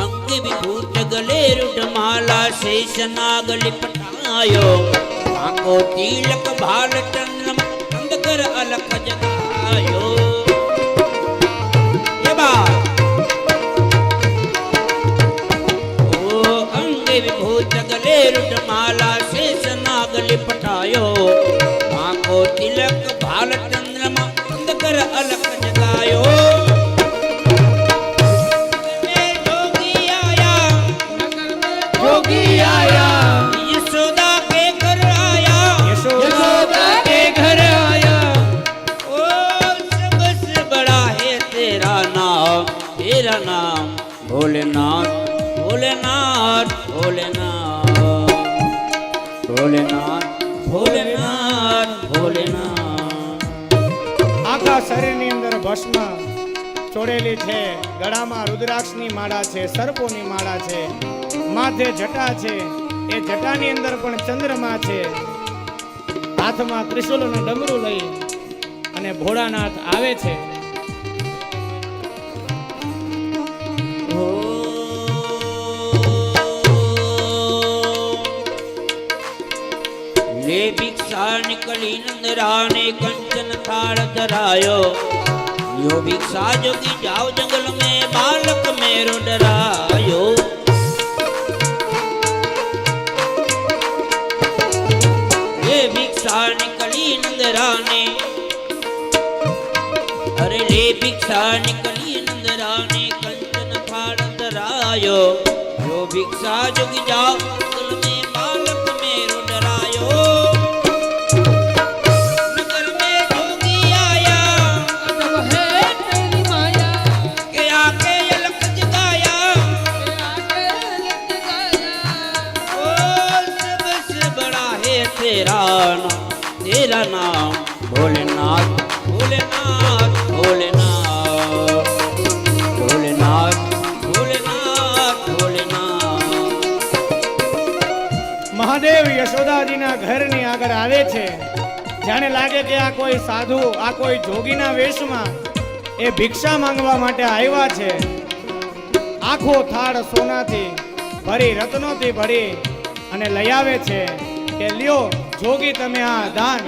અંગ વિભૂત ગલે રૂઢમાલા, શેષ નાગ લિપટાયો, આંખો તિલક ભાલ ચંદ્રમ कर अलख जगायो ये बात ओ अंगे विभूत गले रुटमाला शेष नाग लिपटायो आंखों तिलक भाल चंद्रमा बंद कर अलख जगायो जोगी आया यशोदा के घर आया यशोदा के घर आया ओ सबसे बड़ा है तेरा नाम भोलेनाथ भोलेनाथ भोलेनाथ भोलेनाथ भोलेनाथ भोलेनाथ આખા શરીરની અંદર ભસ્મ ચોડેલી છે, ગળામાં રુદ્રાક્ષની માળા છે, સર્પોની માળા છે, માથે જટા છે, એ જટાની અંદર પણ ચંદ્રમા છે, હાથમાં ત્રિશુલ અને ડમરું લઈ અને ભોળાનાથ આવે છે. ले भिक्षा निकली नंदराने कंचन थाल धरायो यो भिक्षा जोगी जाओ जंगल में बालक मेरो डरायो ले भिक्षा निकली नंदराने अरे ले भिक्षा निकली नंदराने कंचन थाल धरायो यो भिक्षा जोगी जाओ जंगल में बालक मेरो डरायो नगर में जोगी आया के आके अलख जगाया ओ सबसे बड़ा है तेरा नाम भोलेनाथ भोलेनाथ भोलेनाथ भोलेनाथ भोलेनाथ भोलेनाथ મહાદેવ યશોદાજીના ઘરની આગળ આવે છે. જાણે લાગે કે આ કોઈ સાધુ, આ કોઈ જોગીના વેશમાં એ ભિક્ષા માંગવા માટે આવ્યા છે. આખો થાળ સોનાથી ભરી, રત્નોથી ભરી અને લઈ આવે છે કે લ્યો જોગી તમે આ દાન.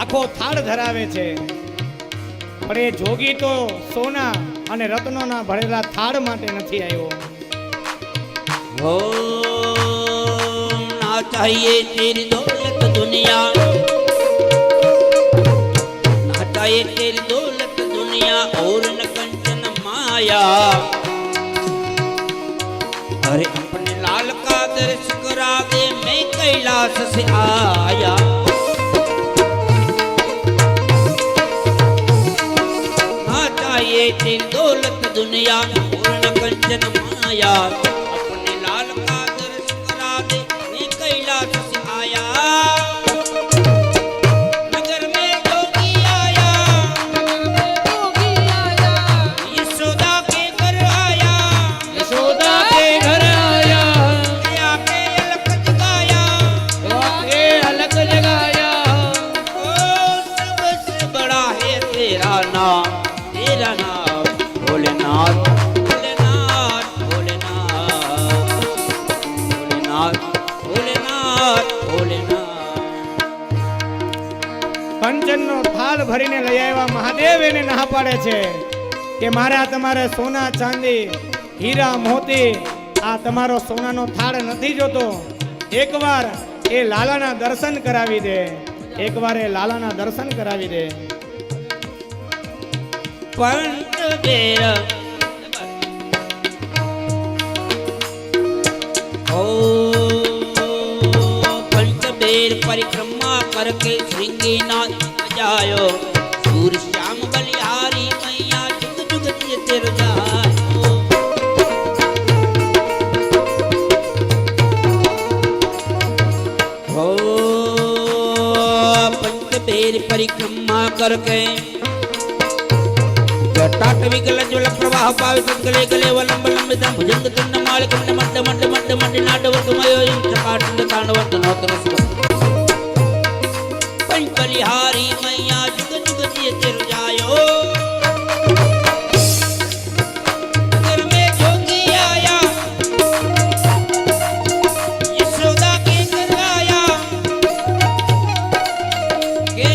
આખો થાળ ધરાવે છે, પણ એ જોગી તો સોના અને રત્નોના ભરેલા થાળ માટે નથી આવ્યો. ओम ना चाहिए तेरी दौलत दुनिया ना चाहिए तेरी दौलत दुनिया और न कंचन माया अरे अपने लाल का दर्श करा दे मैं कैलाश से आया ना चाहिए तेरी दौलत दुनिया और न कंचन माया अपने लाल का दर्श करा दे मैं कैलाश से आया नगर में जोगी आया यशोदा के घर आया યશોદા કે ઘર આયા, आके अलख जगाया એ અલગ જગાયા. ओ सबसे बड़ा है तेरा नाम भोलेनाथ भोलेनाथ भोलेनाथ भोलेनाथ भोलेनाथ भोलेनाथ કંચનનો થાળ ભરીને લઈ આવ્યા મહાદેવ એને ના પાડે છે કે મારા તમારે સોના ચાંદી હીરા મોતી આ તમારો સોનાનો થાળ નથી જોતો. એકવાર એ લાલાના દર્શન કરાવી દે, એકવાર એ લાલાના દર્શન કરાવી દે. पंच बेर ओ पंच बेर परिक्रमा करके श्रृंगीनाथ जायो सूर्य श्याम बलिहारी मैया जुग जुग तेर जायो ओ पंच बेर परिक्रमा करके जटाट विकल ज्वल प्रवाह पावे सद्गले गले वलंब लंबित भुजंग तुंड माल कंड मड्ड मड्ड मड्ड मड्ड नाटवत मयोजन चकाटंड तांडवत नोतरस पंच बलिहारी मैया जुग जुग तेर जायो नगर में जोगी आया यशोदा के घर आया के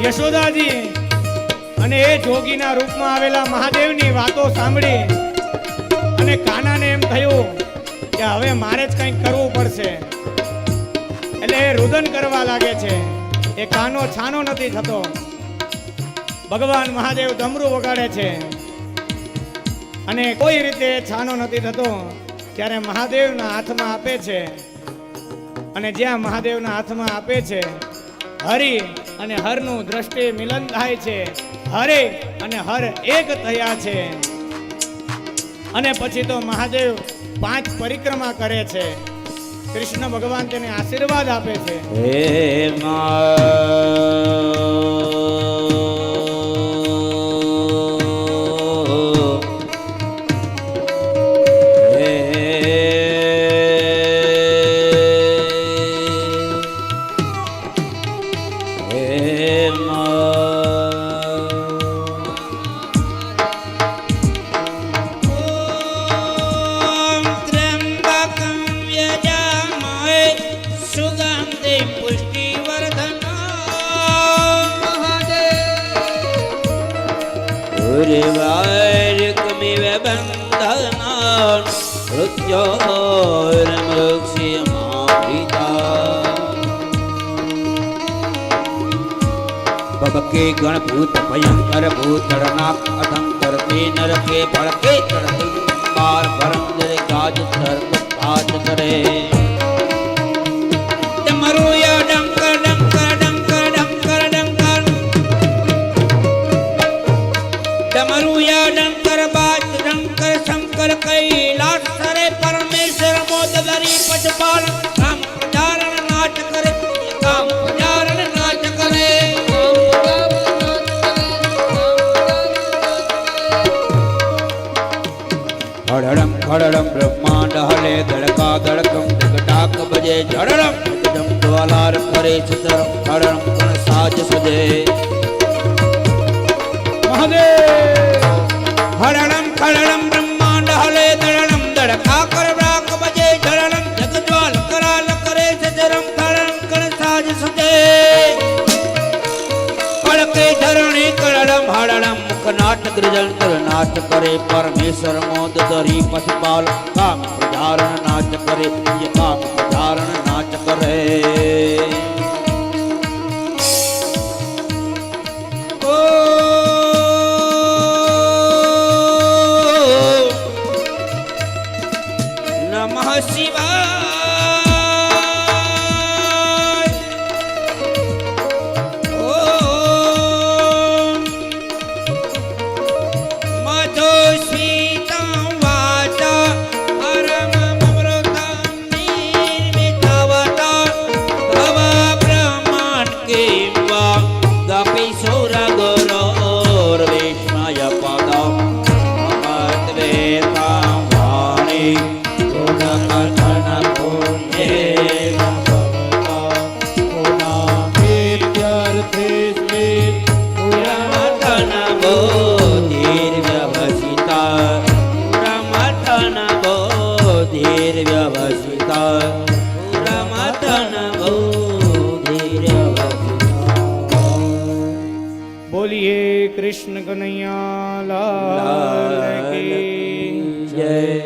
યશોદાજી અને એ જોગીના રૂપમાં આવેલા મહાદેવની વાતો સાંભળી અને કાનાને એમ થયું કે હવે મારે જ કંઈક કરવું પડશે. એટલે એ રુદન કરવા લાગે છે. એ કાનો છાનો નથી થતો. ભગવાન મહાદેવ ડમરું વગાડે છે અને કોઈ રીતે છાનો નથી થતો. ત્યારે મહાદેવના હાથમાં આપે છે અને જ્યાં મહાદેવના હાથમાં આપે છે, હરિ અને હરનું દ્રષ્ટિ મિલન થાય છે. હરે અને હર એક થયા છે. અને પછી તો મહાદેવ 5 પરિક્રમા કરે છે. કૃષ્ણ ભગવાન તેને આશીર્વાદ આપે છે. હે बबके गणभूत भयंकर भूतड़नाक अधंकर के नर के भड़के बार परम गाज सर्प काज करे डमरुया Dunker Dunker Dunker Dunker Dunker डमरुया Dunker बाज डंकर शंकर कैलाश सरे परमेश्वर मोदगरी पशुपाल काम प्रचारण नाच करे काम प्रचारण नाच करे हड़ड़म खड़ड़म ब्रह्मांड हले धड़का धड़कम धड़काक बजे झड़ड़म जम ज्वालार करे चितरम खड़ड़म कण साज सजे મહાદેવ हड़ड़म खड़ड़म ब्रह्मांड हले धड़ड़म धड़का कर ब्राक बजे झड़ड़म जग ज्वाल कराल करे चितरम खड़ड़म कण साज सजे कड़के धरणी कड़ड़म हड़ड़म नाट गृजंतर नाच करे परमेश्वर मोद दरी पशुपाल काम प्रचारण नाच करे ये काम प्रचारण नाच करे ओ नमः शिवाय બોલીએ કૃષ્ણ કનૈયા લાલ કી जय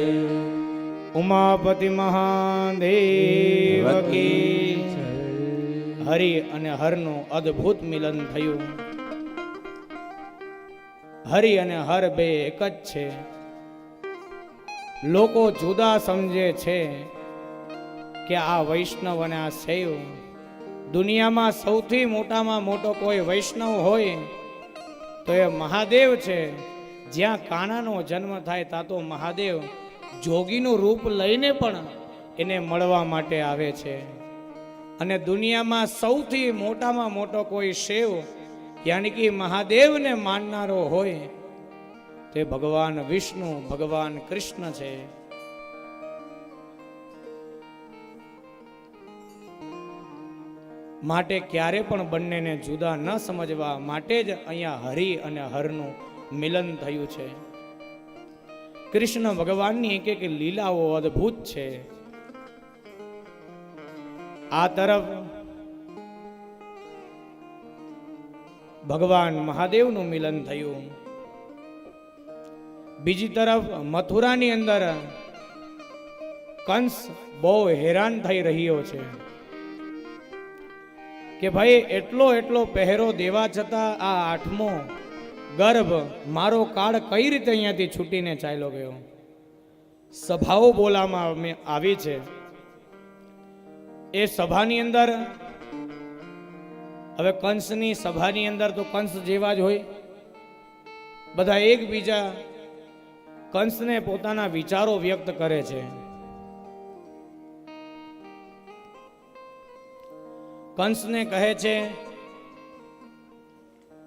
ઉમાપતિ મહાદેવ કી હરિ અને હરનું અદ્ભુત મિલન થયું. હરિ અને હર બે એક જ છે. લોકો જુદા સમજે છે કે આ વૈષ્ણવ અને આ શૈવ. દુનિયામાં સૌથી મોટામાં મોટો કોઈ વૈષ્ણવ હોય તો એ મહાદેવ છે. જ્યાં કાનાનો જન્મ થાય ત્યાં તો મહાદેવ જોગીનું રૂપ લઈને પણ એને મળવા માટે આવે છે. અને દુનિયામાં સૌથી મોટામાં મોટો કોઈ શિવ યાની કે મહાદેવને માનનારો હોય તે ભગવાન વિષ્ણુ ભગવાન કૃષ્ણ છે. માટે ક્યારે પણ બંનેને જુદા ન સમજવા માટે જ અહીંયા હરિ અને હરનું મિલન થયું છે. કૃષ્ણ ભગવાનની એક એક લીલાઓ અદ્ભુત છે. આ તરફ ભગવાન મહાદેવનું મિલન થયું. બીજી તરફ મથુરાની અંદર કંસ બહુ હેરાન થઈ રહ્યો છે કે ભાઈ એટલો પહેરો દેવા છતાં આ 8મો ગર્ભ મારો કાળ કઈ રીતે અહીંયાથી છૂટીને ચાલ્યો ગયો. સભાઓ બોલાવવામાં આવી છે. એ સભાની અંદર હવે કંસની સભાની અંદર તો કંસ જેવા જ હોય. બધા એકબીજા કંસને પોતાના વિચારો વ્યક્ત કરે છે. કંસને કહે છે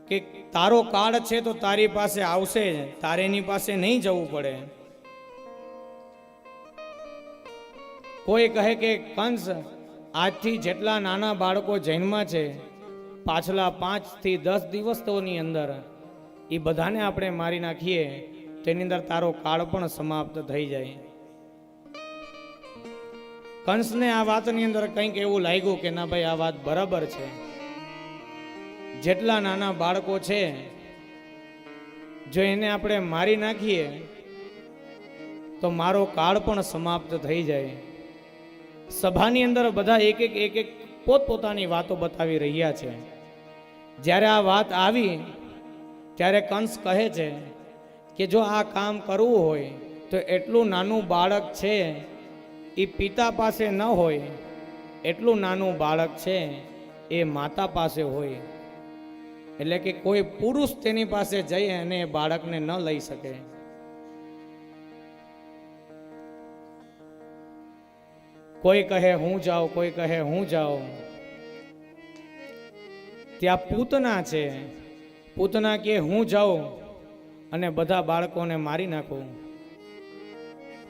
કે તારો કાળ છે તો તારી પાસે આવશે, તારે એની પાસે નહીં જવું પડે. કોઈ કહે કે કંસ, આજથી જેટલા નાના બાળકો જન્મ્યા છે પાછલા 5 થી 10 દિવસોની અંદર એ બધાને આપણે મારી નાખીએ તેની અંદર તારો કાળ પણ સમાપ્ત થઈ જાય. કંસને આ વાતની અંદર કંઈક એવું લાગ્યું કે ના ભાઈ આ વાત બરાબર છે. જેટલા નાના બાળકો છે જો એને આપણે મારી નાખીએ તો મારો કાળ પણ સમાપ્ત થઈ જાય. સભાની અંદર બધા એક એક પોતપોતાની વાતો બતાવી રહ્યા છે. જ્યારે આ વાત આવી ત્યારે કંસ કહે છે કે જો આ કામ કરવું હોય તો એટલું નાનું બાળક છે એ પિતા પાસે ન હોય, એટલું નાનું બાળક છે એ માતા પાસે હોય. એટલે કે કોઈ પુરુષ તેની પાસે જઈ અને એ બાળકને ન લઈ શકે. કોઈ કહે હું જાઉં, કોઈ કહે હું જાઉં. ત્યાં પૂતના છે. પૂતના કે હું જાઉં અને બધા બાળકોને મારી નાખું.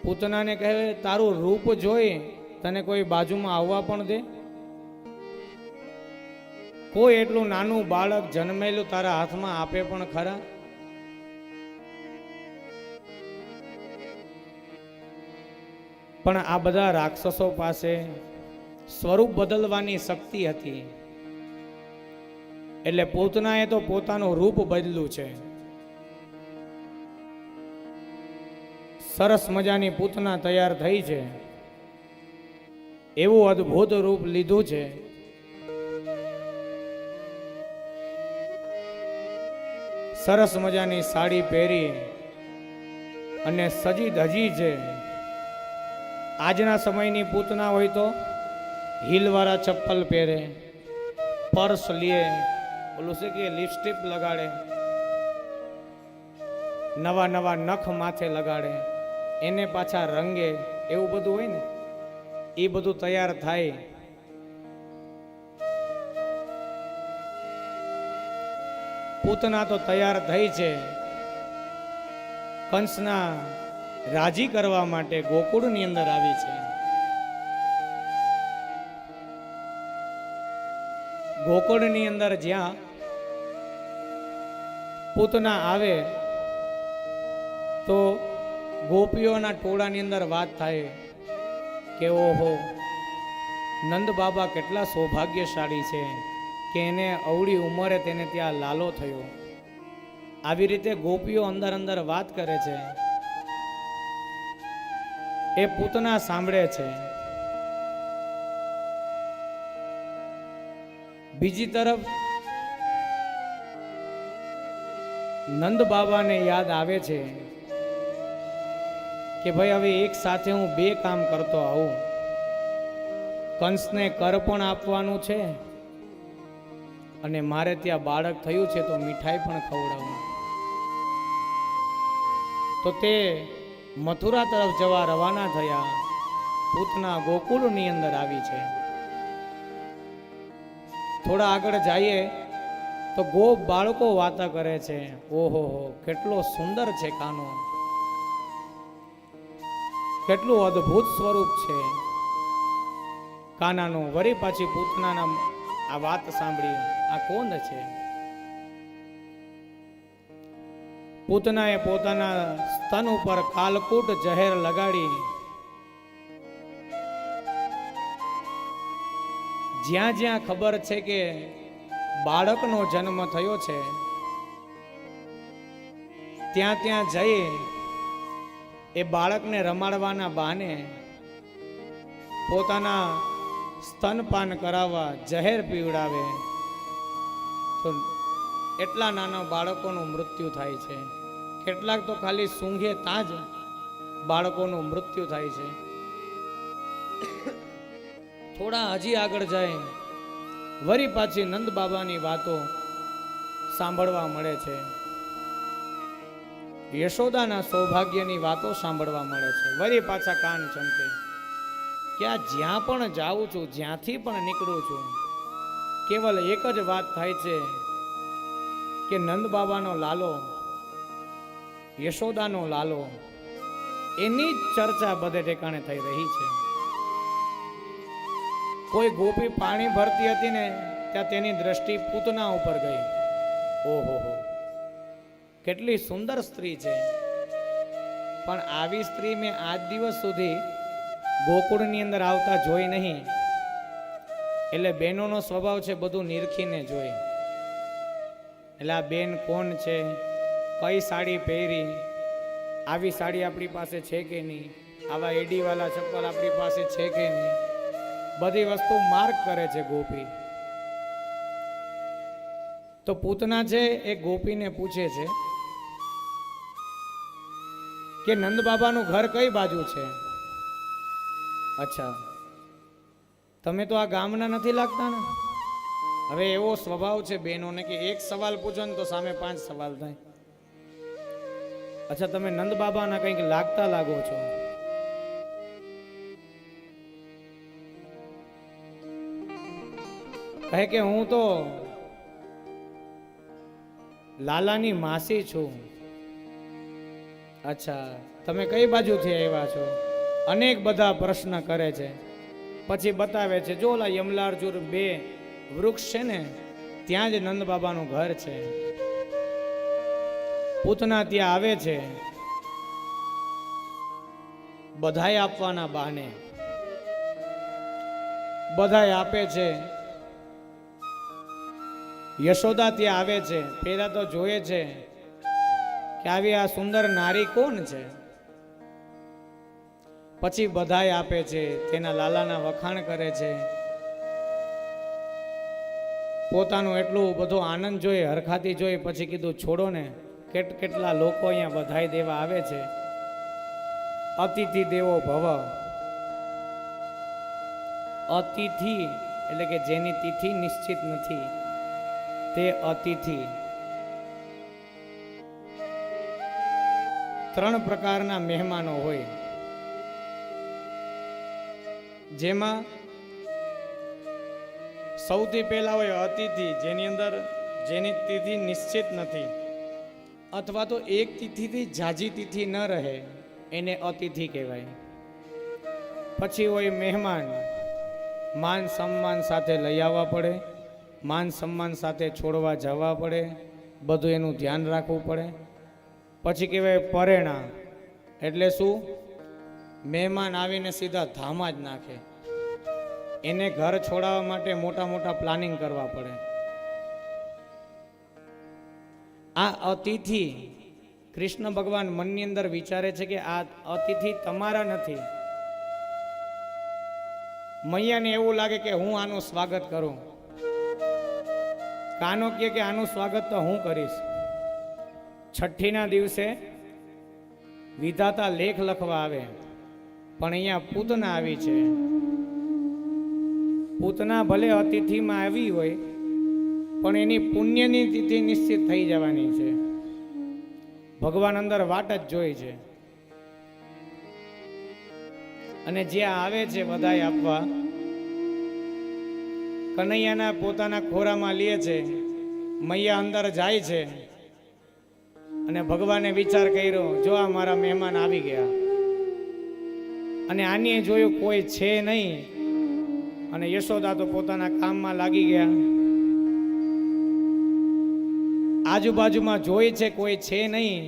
પૂતનાને કહે તારું રૂપ જોઈ તને કોઈ બાજુમાં આવવા પણ દે? કોઈ એટલું નાનું બાળક જન્મેલું તારા હાથમાં આપે પણ ખરા? પણ આ બધા રાક્ષસો પાસે સ્વરૂપ બદલવાની શક્તિ હતી. એટલે પૂતનાએ તો પોતાનું રૂપ બદલ્યું છે. સરસ મજાની પૂતના તૈયાર થઈ છે. એવું અદ્ભુત રૂપ લીધું છે. સરસ મજાની સાડી પહેરી અને સજી ધજી છે. આજના સમયની પૂતના હોય તો હીલવાળા ચપ્પલ પહેરે, પર્સ લે, ઓલું છે કે લિપસ્ટિક લગાડે, નવા નવા નખ માથે લગાડે, એને પાછા રંગે, એવું બધું હોય ને એ બધું તૈયાર થાય. પૂતના તો તૈયાર થઈ છે. કંસના રાજી કરવા માટે ગોકુળની અંદર આવી છે. ગોકુળની અંદર જ્યાં પૂતના આવે તો ગોપીઓના ટોળાની અંદર વાત થાય કે ઓહો, નંદ બાબા કેટલા સૌભાગ્યશાળી છે કે એને અવળી ઉંમરે તેને ત્યાં લાલો થયો. આવી રીતે ગોપીઓ અંદર અંદર વાત કરે છે. એ પૂતના સાંભળે છે. બીજી તરફ નંદ બાબાને યાદ આવે છે કે ભાઈ હવે એક સાથે હું 2 કામ કરતો આવું. કંસને કર પણ આપવાનું છે અને મારે ત્યાં બાળક થયું છે તો મીઠાઈ પણ ખવડાવું. તો તે મથુરા તરફ જવા રવાના થયા. પૂતના ગોકુળની અંદર આવી છે. થોડા આગળ જઈએ તો ગોપ બાળકો વાતા કરે છે. ઓહો હો, કેટલો સુંદર છે કાનો, કેટલું અદ્ભુત સ્વરૂપ છે કાનાનું. વળી પાછી પૂતનાના આ વાત સાંભળી, આ કોણ છે? પૂતનાએ પોતાના સ્તન ઉપર કાલકૂટ જહેર લગાડી જ્યાં જ્યાં ખબર છે કે બાળકનો જન્મ થયો છે ત્યાં જઈ એ બાળકને રમાડવાના બહાને પોતાના સ્તનપાન કરાવવા જહેર પીવડાવે તો એટલા નાના બાળકોનું મૃત્યુ થાય છે. કેટલાક તો ખાલી સૂંઘે ત્યાં જ બાળકોનું મૃત્યુ થાય છે. થોડા હજી આગળ જાય વરી પાછી નંદ બાબાની વાતો સાંભળવા મળે છે. યશોદાના સૌભાગ્યની વાતો સાંભળવા મળે છે. વરી પાછા કાન ચમકે કે આ જ્યાં પણ જાઉં છું, જ્યાંથી પણ નીકળું છું, કેવલ એક જ વાત થાય છે કે નંદ બાબાનો લાલો, યશોદાનો લાલો, એની જ ચર્ચા બધે ઠેકાણે થઈ રહી છે. કોઈ ગોપી પાણી ભરતી હતી ને ત્યાં તેની દ્રષ્ટિ પૂતના ઉપર ગઈ. ઓહો, કેટલી સુંદર સ્ત્રી છે, પણ આવી સ્ત્રી મેં આજ દિવસ સુધી ગોકુળની અંદર આવતા જોઈ નહીં. એટલે બહેનોનો સ્વભાવ છે બધું નિરખીને જોઈ. એટલે આ બેન કોણ છે, કઈ સાડી પહેરી, આવી સાડી આપણી પાસે છે કે નહીં, આવા એડીવાળા ચપ્પલ આપણી પાસે છે કે નહીં, બધી વસ્તુ માર્ક કરે છે ગોપી. તો પૂતના છે એ ગોપીને પૂછે છે કે નંદ બાબાનું ઘર કઈ બાજુ છે? અચ્છા, તમે તો આ ગામના નથી લાગતા ને? હવે એવો સ્વભાવ છે બહેનોને કે એક સવાલ પૂછો ને તો સામે 5 સવાલ થાય. અચ્છા, તમે નંદ બાબાના કંઈક લાગતા લાગો છો. કહે કે હું તો લાલાની માસી છું. અચ્છા, તમે કઈ બાજુથી આવ્યા છો? અનેક બધા પ્રશ્ન કરે છે. પછી બતાવે છે, જો ઓલા યમલારજુર 2 વૃક્ષ છે ને ત્યાં જ નંદ બાબાનું ઘર છે. પૂતના ત્યાં આવે છે બધાય આપવાના બહાને. બધાય આપે છે. યશોદા ત્યાં આવે છે. પેલા તો જોયે છે કે આવી આ સુંદર નારી કોણ છે. પછી બધાય આપે છે, તેના લાલાના વખાણ કરે છે. પોતાનું એટલું બધો આનંદ જોઈ, હરખાતી જોઈ, પછી કીધું છોડો ને, કેટલા લોકો અહીંયા બધાય દેવા આવે છે. અતિથિ દેવો ભવ. અતિથિ એટલે કે જેની તિથિ નિશ્ચિત નથી તે અતિથિ. 3 પ્રકારના મહેમાનો હોય, જેમાં સૌથી પહેલા હોય અતિથિ, જેની તિથિ નિશ્ચિત નથી અથવા તો એક તિથિથી જાજી તિથિ ન રહે, એને અતિથિ કહેવાય. પછી હોય મહેમાન, માન સન્માન સાથે લઈ આવવા પડે, માન સન્માન સાથે છોડવા જવા પડે, બધું એનું ધ્યાન રાખવું પડે. પછી કહેવાય પરેણા, એટલે શું? મહેમાન આવીને સીધા ધામા જ નાખે. એને ઘર છોડાવવા માટે મોટા મોટા પ્લાનિંગ કરવા પડે. આ અતિથિ, કૃષ્ણ ભગવાન મનની અંદર વિચારે છે કે આ અતિથિ તમારા નથી. મૈયાને એવું લાગે કે હું આનું સ્વાગત કરું. કાનો કહે કે આનું સ્વાગત તો હું કરીશ. છઠ્ઠીના દિવસે વિધાતા લેખ લખવા આવે, પણ અહીંયા પૂતના આવી છે. પૂતના ભલે અતિથિમાં આવી હોય, પણ એની પુણ્યની તિથિ નિશ્ચિત થઈ જવાની છે. ભગવાન અંદર વાટ જ જોઈ છે. અને જ્યાં આવે છે બધાય આપવા, કનૈયાના પોતાના ખોરામાં લે છે. મૈયા અંદર જાય છે અને ભગવાને વિચાર કર્યો, જો આ મારા મહેમાન આવી ગયા. અને આની જોયું કોઈ છે નહીં, અને યશોદા તો પોતાના કામમાં લાગી ગયા. આજુબાજુમાં જોઈ છે કોઈ છે નહીં,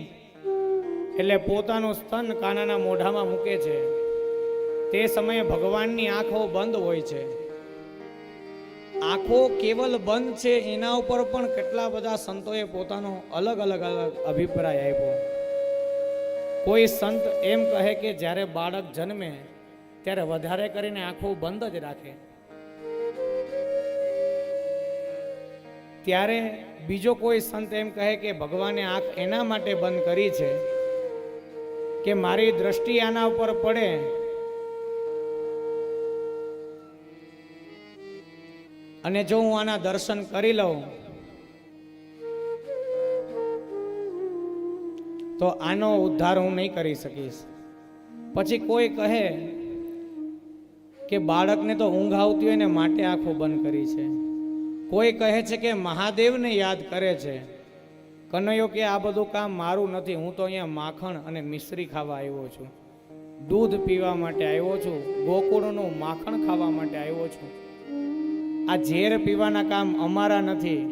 એટલે પોતાનું સ્તન કાનાના મોઢામાં મૂકે છે. તે સમયે ભગવાનની આંખો બંધ હોય છે. આંખો કેવલ બંધ છે એના ઉપર પણ કેટલા બધા સંતોએ પોતાનો અલગ અલગ અભિપ્રાય આપ્યો. કોઈ સંત એમ કહે કે જ્યારે બાળક જન્મે ત્યારે વધારે કરીને આંખો બંધ જ રાખે. ત્યારે બીજો કોઈ સંત એમ કહે કે ભગવાને આંખ એના માટે બંધ કરી છે કે મારી દ્રષ્ટિ આના ઉપર પડે અને જો હું આના દર્શન કરી લઉં તો આનો ઉદ્ધાર હું નહીં કરી શકીશ. પછી કોઈ કહે કે બાળકને તો ઊંઘ આવતી હોય ને માટે આંખો બંધ કરી છે. કોઈ કહે છે કે મહાદેવને યાદ કરે છે. કનૈયો કે આ બધું કામ મારું નથી, હું તો અહીંયા માખણ અને મિશ્રી ખાવા આવ્યો છું, દૂધ પીવા માટે આવ્યો છું, ગોકુળનું માખણ ખાવા માટે આવ્યો છું. આ ઝેર પીવાના કામ અમારા નથી.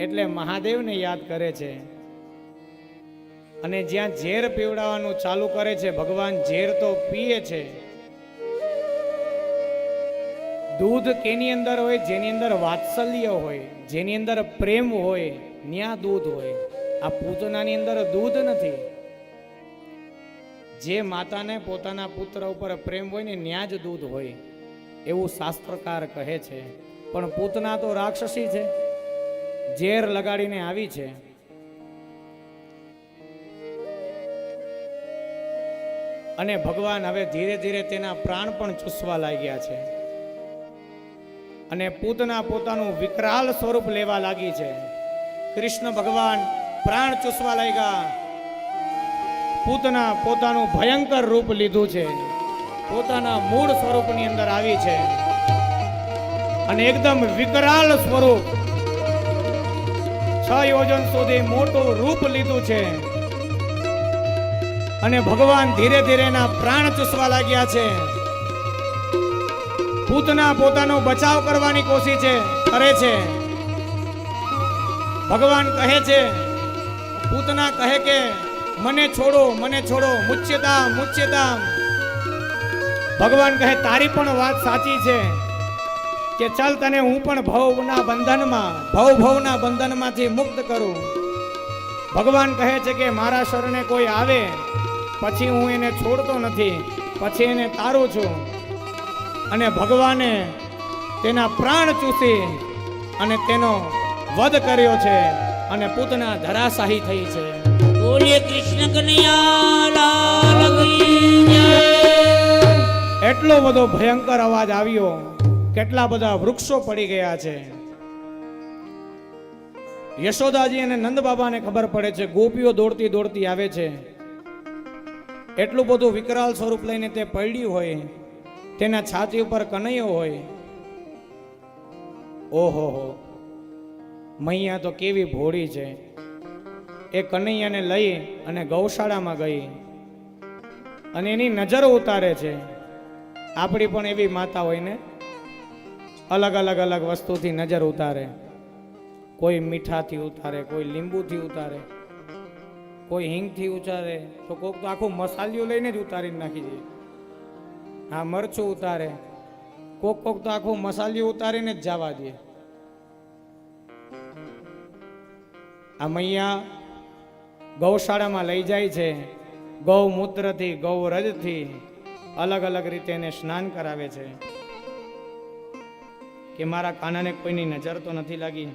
એટલે મહાદેવને યાદ કરે છે. અને જ્યાં ઝેર પીવડાવવાનું ચાલુ કરે છે ભગવાન ઝેર તો પીએ છે. દૂધ કેની અંદર હોય? જેની અંદર વાત્સલ્ય હોય, જેની અંદર પ્રેમ હોય, ન્યા દૂધ હોય. આ પૂતનાની અંદર દૂધ નથી. જે માતાને પોતાના પુત્ર ઉપર પ્રેમ હોય ને ન્યા જ દૂધ હોય એવું શાસ્ત્રકાર કહે છે. પણ પૂતના તો રાક્ષસી છે, ઝેર લગાડીને આવી છે. અને ભગવાન હવે ધીરે ધીરે તેના પ્રાણ પણ ચૂસવા લાગ્યા છે. અને પૂતના પોતાનું વિકરાલ સ્વરૂપ લેવા લાગી છે. કૃષ્ણ ભગવાન પ્રાણ ચૂસવા લાગ્યા. પૂતના પોતાનું ભયંકર રૂપ લીધું છે, પોતાના મૂળ સ્વરૂપની અંદર આવી છે અને એકદમ વિકરાલ સ્વરૂપ 6 યોજન સુધી મોટું રૂપ લીધું છે. અને ભગવાન ધીરે ધીરે એના પ્રાણ ચૂસવા લાગ્યા છે. પૂતના પોતાનો બચાવ કરવાની કોશિશ કરે છે. ભગવાન કહે છે, પૂતના કહે કે મને છોડો, મને છોડો, મુચ્યતામ મુચ્યતામ. ભગવાન કહે તારી પણ વાત સાચી છે કે ચાલ તને હું પણ ભવના બંધનમાંથી મુક્ત કરું. ભગવાન કહે છે કે મારા શરણે કોઈ આવે પછી હું એને છોડતો નથી, પછી એને તારું છું. અને ભગવાને તેના પ્રાણ ચૂસી અને તેનો વધ કર્યો છે અને પૂતના ધરાશાહી થઈ છે. બોલીએ કૃષ્ણ કનૈયા લાલ કી જય. એટલો બધો ભયંકર અવાજ આવ્યો, કેટલા બધા વૃક્ષો પડી ગયા છે. યશોદાજી અને નંદ બાબાને ખબર પડે છે, ગોપીઓ દોડતી દોડતી આવે છે. એટલું બધું વિકરાલ સ્વરૂપ લઈને તે પડ્યું હોય, તેના છાતી ઉપર કનૈયો હોય. ઓહો, મૈયા તો કેવી ભોળી છે. એ કનૈયાને લઈ અને ગૌશાળામાં ગઈ અને એની નજર ઉતારે છે. આપણી પણ એવી માતા હોય ને, અલગ અલગ વસ્તુથી નજર ઉતારે. કોઈ મીઠાથી ઉતારે, કોઈ લીંબુથી ઉતારે, કોઈ હિંગથી ઉતારે, તો કોઈક તો આખું મસાલિયો લઈને જ ઉતારીને નાખી દે. હા, મરચું ઉતારે, કોક તો આખું મસાલિયો ઉતારીને જ જવા દે. આ મૈયા ગૌશાળામાં લઈ જાય છે. ગૌમૂત્રથી, ગૌરજથી અલગ અલગ રીતે એને સ્નાન કરાવે છે કે મારા કાનાને કોઈની નજર તો નથી લાગી.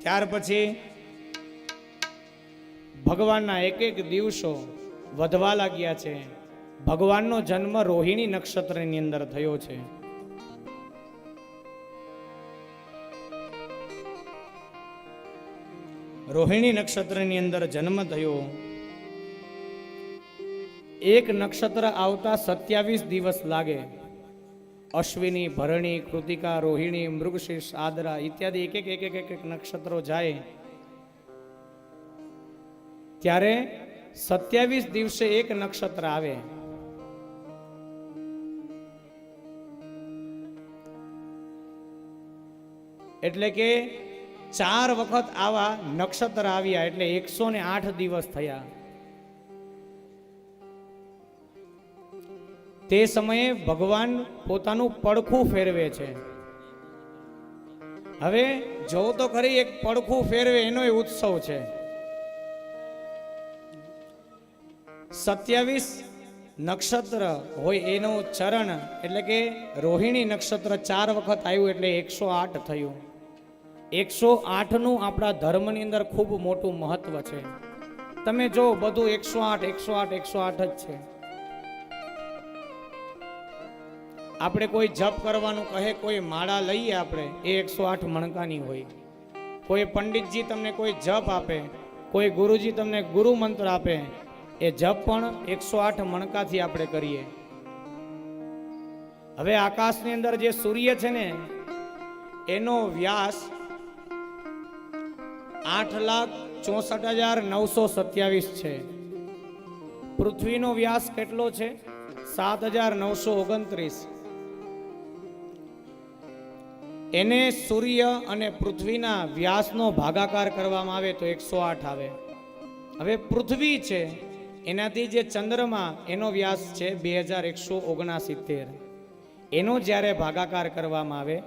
ત્યાર પછી ભગવાનના એક એક દિવસો વધવા લાગ્યા છે. ભગવાનનો જન્મ રોહિણી નક્ષત્રની અંદર થયો છે. રોહિણી નક્ષત્રની અંદર જન્મ થયો. એક નક્ષત્ર આવતા 27 દિવસ લાગે. અશ્વિની, ભરણી, કૃતિકા, રોહિણી, મૃગશીર્ષ, આદરા ઇત્યાદિ એક નક્ષત્રો જાય ત્યારે 27 દિવસે એક નક્ષત્ર આવે. એટલે કે 4 વખત આવા નક્ષત્ર આવ્યા એટલે 108 દિવસ થયા. તે સમયે ભગવાન પોતાનું પડખું ફેરવે છે. હવે જો તો ખરી એક પડખું ફેરવે એનો ઉત્સવ છે. 27 નક્ષત્ર હોય એનું ચરણ એટલે કે રોહિણી નક્ષત્ર 4 વખત આવ્યું એટલે 108 થયું. 108નું આપણા ધર્મની અંદર ખૂબ મોટું મહત્વ છે. તમે જો બધું 108 108 108 જ છે. આપણે કોઈ જપ કરવાનું કહે, કોઈ માળા લઈએ આપણે, એ 108 મણકાની હોય. કોઈ પંડિતજી તમને કોઈ જપ આપે, કોઈ ગુરુજી તમને ગુરુ મંત્ર આપે, એ જપ પણ 108 મણકાથી આપણે કરીએ. હવે આકાશની અંદર જે સૂર્ય છે ને એનો વ્યાસ 8,64,927 છે. પૃથ્વીનો વ્યાસ કેટલો છે? 7,929. એને સૂર્ય અને પૃથ્વીના વ્યાસનો ભાગાકાર કરવામાં આવે તો 108 આવે. હવે પૃથ્વી છે એનાથી જે ચંદ્રમા એનો વ્યાસ છે 2,169. એનો જ્યારે ભાગાકાર કરવામાં આવે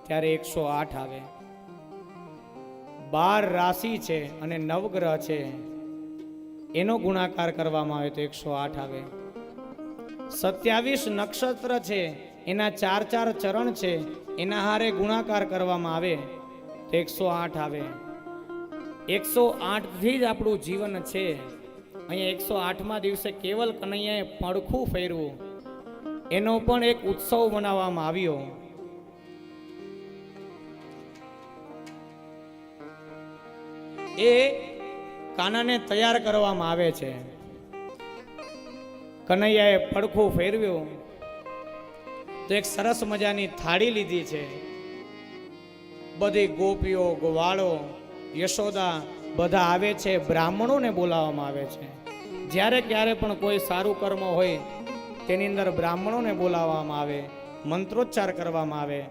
ત્યારે 108 આવે. 12 રાશિ છે અને નવગ્રહ છે એનો ગુણાકાર કરવામાં આવે તો 108 આવે. 27 નક્ષત્ર છે એના 4 ચરણ છે એના હારે ગુણાકાર કરવામાં આવે તો 108 આવે. 108 થી જ આપણું જીવન છે. અહીંયા 108મા દિવસે કેવલ કનૈયાએ પડખું ફેરવું એનો પણ એક ઉત્સવ મનાવવામાં આવ્યો. એ કાનાને તૈયાર કરવામાં આવે છે. કનૈયાએ પડખું ફેરવ્યું તો એક સરસ મજાની થાળી લીધી છે. બધી ગોપીઓ, ગોવાળો, યશોદા બધા આવે છે. બ્રાહ્મણોને બોલાવવામાં આવે છે. જ્યારે ક્યારે પણ કોઈ સારું કર્મ હોય તેની અંદર બ્રાહ્મણોને બોલાવવામાં આવે, મંત્રોચ્ચાર કરવામાં આવે.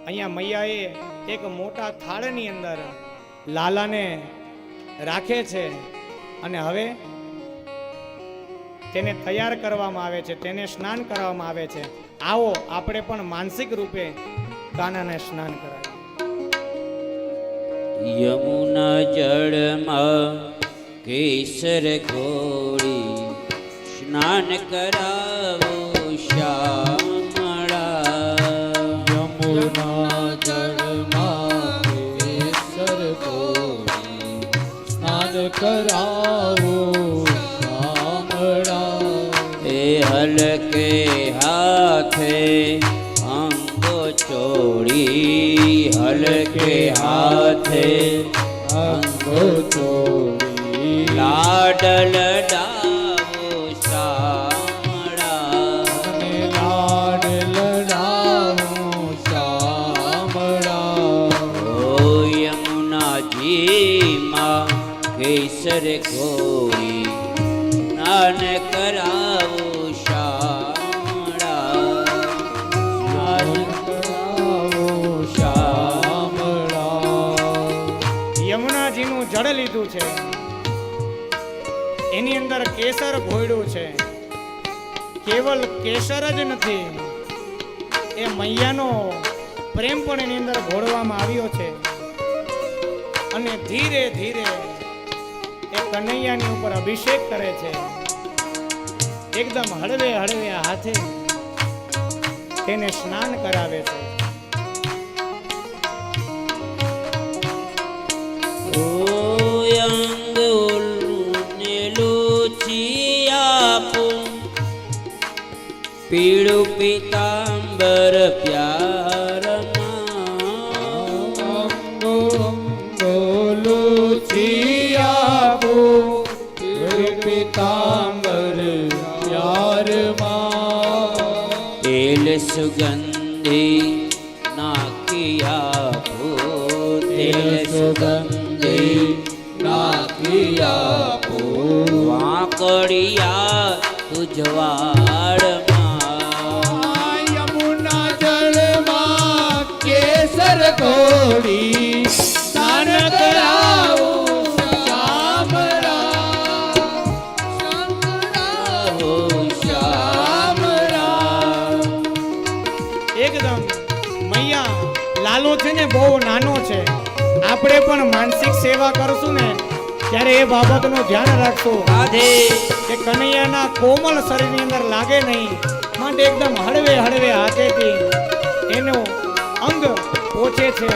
અહીંયા મૈયાએ એક મોટા થાળની અંદર લાલાને રાખે છે અને હવે તેને તૈયાર કરવામાં આવે છે, તેને સ્નાન કરવામાં આવે છે. આવો આપણે પણ માનસિક રૂપે કાનાને સ્નાન કરાવીએ. યમુના જળમાં કેસર ઘોળી સ્નાન કરાવો શ્યામળા. યમુના જળમાં કેસર ઘોળી સ્નાન કરાવો શ્યામળા. એ હલકે હાથે અંગો ચોળી, હલકે હાથે અંગો ચોળી લાડલ ડાવો શામળા. અને લાડ લડાવો શ્યામળા. ઓ યમુનાજીમાં કેસર ઘોળી સ્નાન કરાવો શામળા. સ્નાન કરાવો શ્યામળા. યમુનાજીનું જળ લીધું છે, એની અંદર કેસર ઘોળ્યું છે. કેવલ કેસર જ નથી, એ મૈયાનો પ્રેમ પણ એની અંદર ઘોળવામાં આવ્યો છે. અને ધીરે ધીરે એ કનૈયાની ઉપર અભિષેક કરે છે. એકદમ હળવે હળવે હાથે તેને સ્નાન કરાવે છે. ઓ અંગ ઉલ્લુને લોચી આપું, પીળું પીતાંબર પ્યારમાં. અંગો અંગો લુચી આપો પીતાંબર પ્યારમાં. તેલ સુગંધી નાખી આપો, તેલ સુગંધી નાખી આપો વાંકડિયા તુજવાડમાં. યમુના જળમાં કેસર ઘોળી સ્નાન કરાવો શ્યામળા. ઓ શ્યામળા. એકદમ મૈયા લાલો છે ને બહુ નાનો છે. આપણે પણ માનસિક સેવા કરશું ને ત્યારે એ બાબતનું ધ્યાન રાખશું રાધે કે કનૈયાના કોમળ શરીરની અંદર લાગે નહીં, માટે એકદમ હળવે હળવે હાથેથી એનું અંગ પોછે છે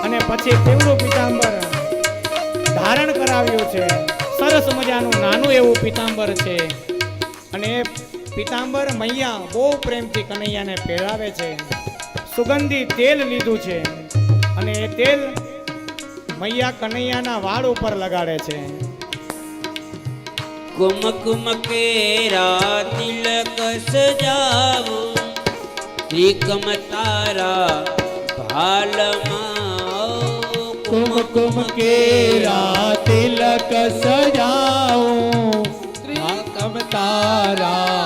અને પછી તેવડું પીતાંબર ધારણ કરાવ્યું છે. સરસ મજાનું નાનું એવું પીતાંબર છે અને એ પીતાંબર મૈયા બહુ પ્રેમથી કનૈયાને પહેરાવે છે. સુગંધી તેલ લીધું છે અને એ તેલ મૈયા કનૈયાના વાળ ઉપર લગાડે છે. કુમકુમ કેરા તિલક સજાવો ત્રિકમ તારા ભાલમાં કુમકુમ કેરા તિલક સજાઉં ત્રિકમ તારા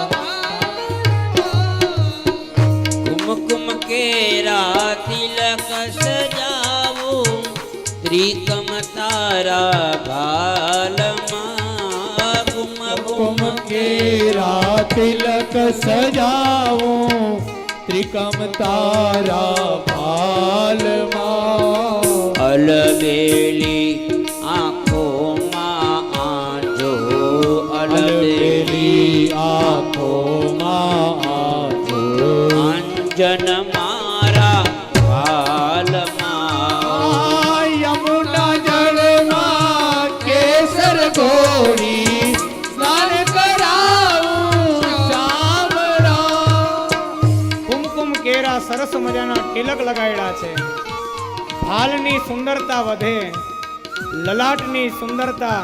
કુમકુમ કેરા તિલક સજાવો ત્રિકમ તારા ભાલમાં કુમકુમ કેરા તિલક સજાઉં ત્રિકમ તારા ભાલમાં અલબેલી આંખોમાં આંજો અલબેલી આંખોમાં આંજો અંજન મારા ભાલમાં યમુના જળમાં કેસર ઘોડી સ્નાન કરાવું શામળા. કુમકુમ કેરા સરસ મજાના તિલક લગાડ્યા છે. ભાલની સુંદરતા વધે, લલાટની સુંદરતા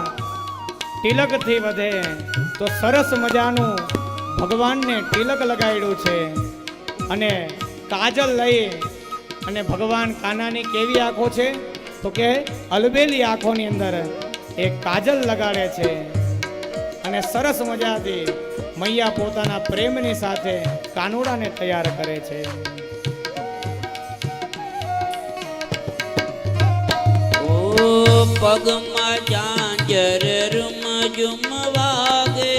તિલકથી વધે તો સરસ મજાનું ભગવાનને તિલક લગાડ્યું છે. અને કાજલ લઈ અને ભગવાન કાનાની કેવી આંખો છે તો કે અલબેલી આંખોની અંદર એક કાજલ લગાડે છે અને સરસ મજાથી મૈયા પોતાના પ્રેમની સાથે કાનુડાને તૈયાર કરે છે. પગમાં જાંજર રૂમ ઝુમ વાગે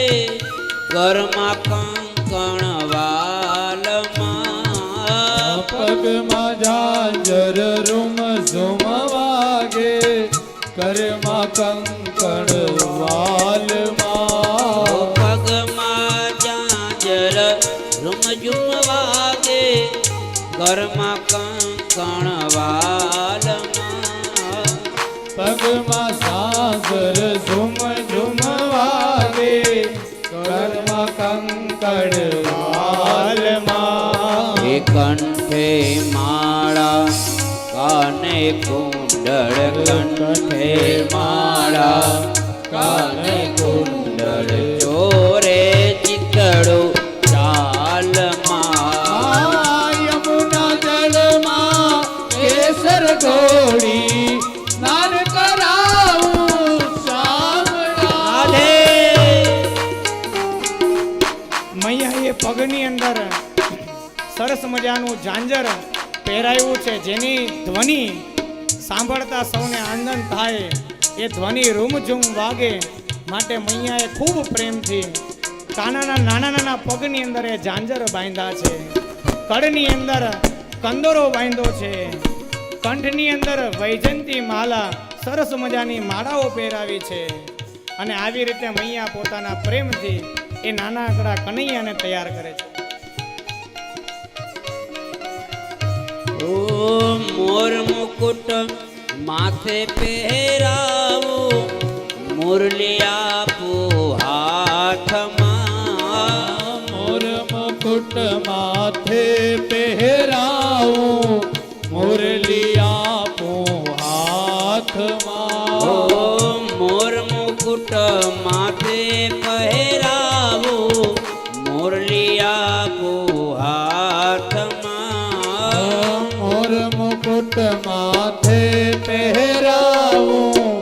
ઘરમાં કંકણ વાલમાં પગમાં ઝાંઝર રૂમ ઝુમ વાગે કરમાં કંકણ વાલમાં પગમાં જાંજર રૂમ ઝુમ વાગે ઘરમાં કંકણ વાલમાં પગમાં સાગર ઝુમ ઝુમ વાગે કરમાં કંકણ વાલમાં એ કંઠે માળા કાને કુંડળ કંઠે માળા કાને કુંડળ ચોરે ચિતડો ચાલમાં યમુના જળમાં કેસર ઘોડી સ્નાન કરાવું શામળા. મૈયાએ પગની અંદર સરસ મજાનું ઝાંઝર પહેરાયું છે, જેની ધ્વનિ સાંભળતા સૌને આનંદ થાય. એ ધ્વનિ રૂમઝૂમ વાગે માટે મૈયાએ ખૂબ પ્રેમથી કાનાના નાના નાના પગની અંદર એ ઝાંઝર બાંધ્યા છે. કડની અંદર કંદોરો બાંધ્યો છે. કંઠની અંદર વૈજંતી માલા સરસ મજાની માળાઓ પહેરાવી છે. અને આવી રીતે મૈયા પોતાના પ્રેમથી એ નાનકડા કનૈયાને તૈયાર કરે છે. ઓ મોર મુકુટ માથે પહેરાવો મુરલી આપો હાથમાં મોર મુકુટ માથે પહેરાવું મુરલી આપું હાથમાં ઓ મોર મુકુટ માથે પહેરાવો મુરલી આપો હાથમાં મોર મુકુટ માથે પહેરાવું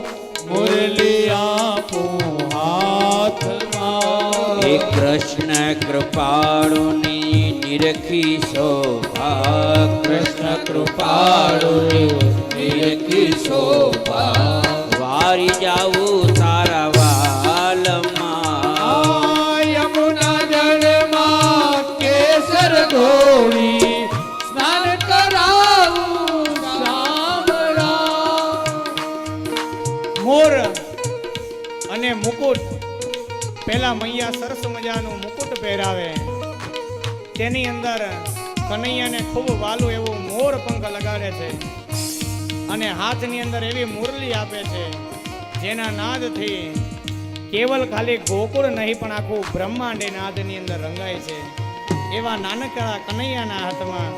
મુરલી આપું હાથમાં હે કૃષ્ણ કૃપાળુની નિરખી શોભા કૃષ્ણ કૃપાળુની નિરખી શોભા વારી જાવું તારા વાલમાં યમુના જળમાં કેસર ઘોડી પહેલા મૈયા સરસ મજાનું મુકુટ પહેરાવે, તેની અંદર કનૈયાને ખૂબ વાલું એવું મોર પંખ લગાડે છે અને હાથની અંદર એવી મુરલી આપે છે જેના નાદથી કેવલ ખાલી ગોકુળ નહીં પણ આખું બ્રહ્માંડ એ નાદની અંદર રંગાય છે. એવા નાનકડા કનૈયાના હાથમાં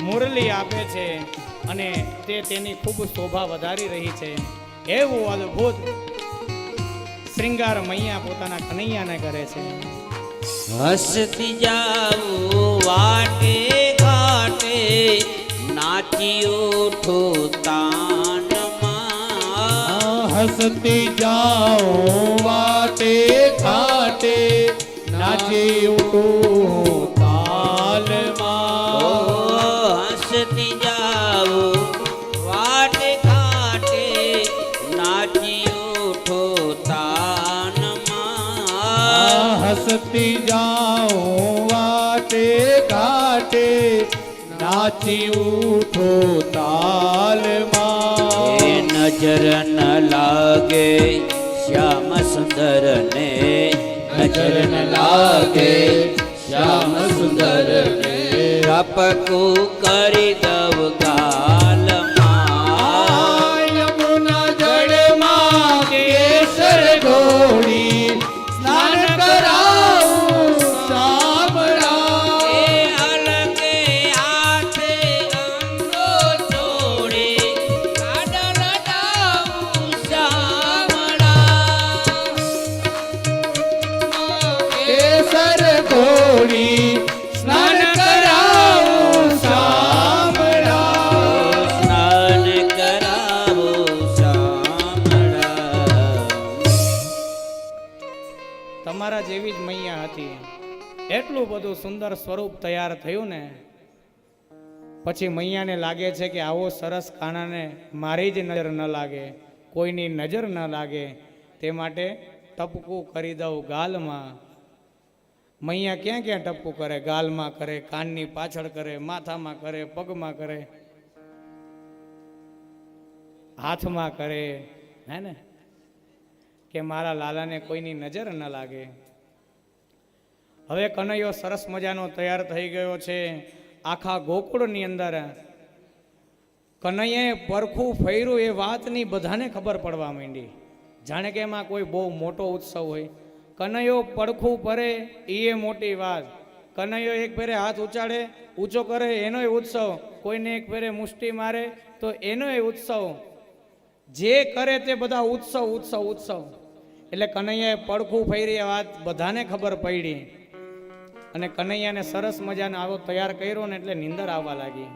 મુરલી આપે છે અને તે તેની ખૂબ શોભા વધારી રહી છે. એવું અદ્ભુત શ્રૃંગાર મૈયા પોતાના કનૈયાને કરે છે. હસતી જાઉં વાટે ઘાટે, નાચી ઉઠો તાનમાં. હસતી જાઓ વાટે ઘાટે, નાચી ઉઠું તાલમાં. હસતી જાઉં વાટે ઘાટે, નાચી ઉઠો તાનમાં. હસતી જાઓ વાટે ઘાટે, નાચી ઉઠો તાલમાં. એ નજર ન લાગે શ્યામ સુંદર ને, નજર ન લાગે શ્યામ સુંદર ને. ટપકું કરી દવ ગાલમાં. યમુના જળમાં કેસર ઢોળી, સ્નાન કરાવું શામળા. એ અલગે હાથે અંગો જોડે, કાડલ ડાવું શામળા. કેસર ઢોળી, સ્નાન કરાવું શામળા. સ્નાન કરાવો શામળા. તમારા જેવી જ મૈયા હતી, એટલું બધું સુંદર સ્વરૂપ તૈયાર થયું ને પછી મૈયાને લાગે છે કે આવો સરસ કાનાને મારી જ નજર ન લાગે, કોઈની નજર ન લાગે, તે માટે ટપકું કરી દઉં ગાલમાં. મૈયા ક્યાં ક્યાં ટપકું કરે? ગાલમાં કરે, કાનની પાછળ કરે, માથામાં કરે, પગમાં કરે, હાથમાં કરે, હે ને, કે મારા લાલાને કોઈની નજર ન લાગે. હવે કનૈયો સરસ મજાનો તૈયાર થઈ ગયો છે. આખા ગોકુળની અંદર કનૈયાએ પરખું ફર્યું એ વાતની બધાને ખબર પડવા માંડી, જાણે કે એમાં કોઈ બહુ મોટો ઉત્સવ હોય. કનૈયો પડખું ફરે એ મોટી વાત, કનૈયો એક ફેરે હાથ ઉચાડે ઊંચો કરે એનોય ઉત્સવ, કોઈને એક ફેરે મુષ્ટિ મારે તો એનોય ઉત્સવ, જે કરે તે બધા ઉત્સવ ઉત્સવ ઉત્સવ. એટલે કનૈયાએ પડખું ફેરી એ વાત બધાને ખબર પડી અને કનૈયાને સરસ મજાનો આવો તૈયાર કર્યો ને એટલે નીંદર આવવા લાગી.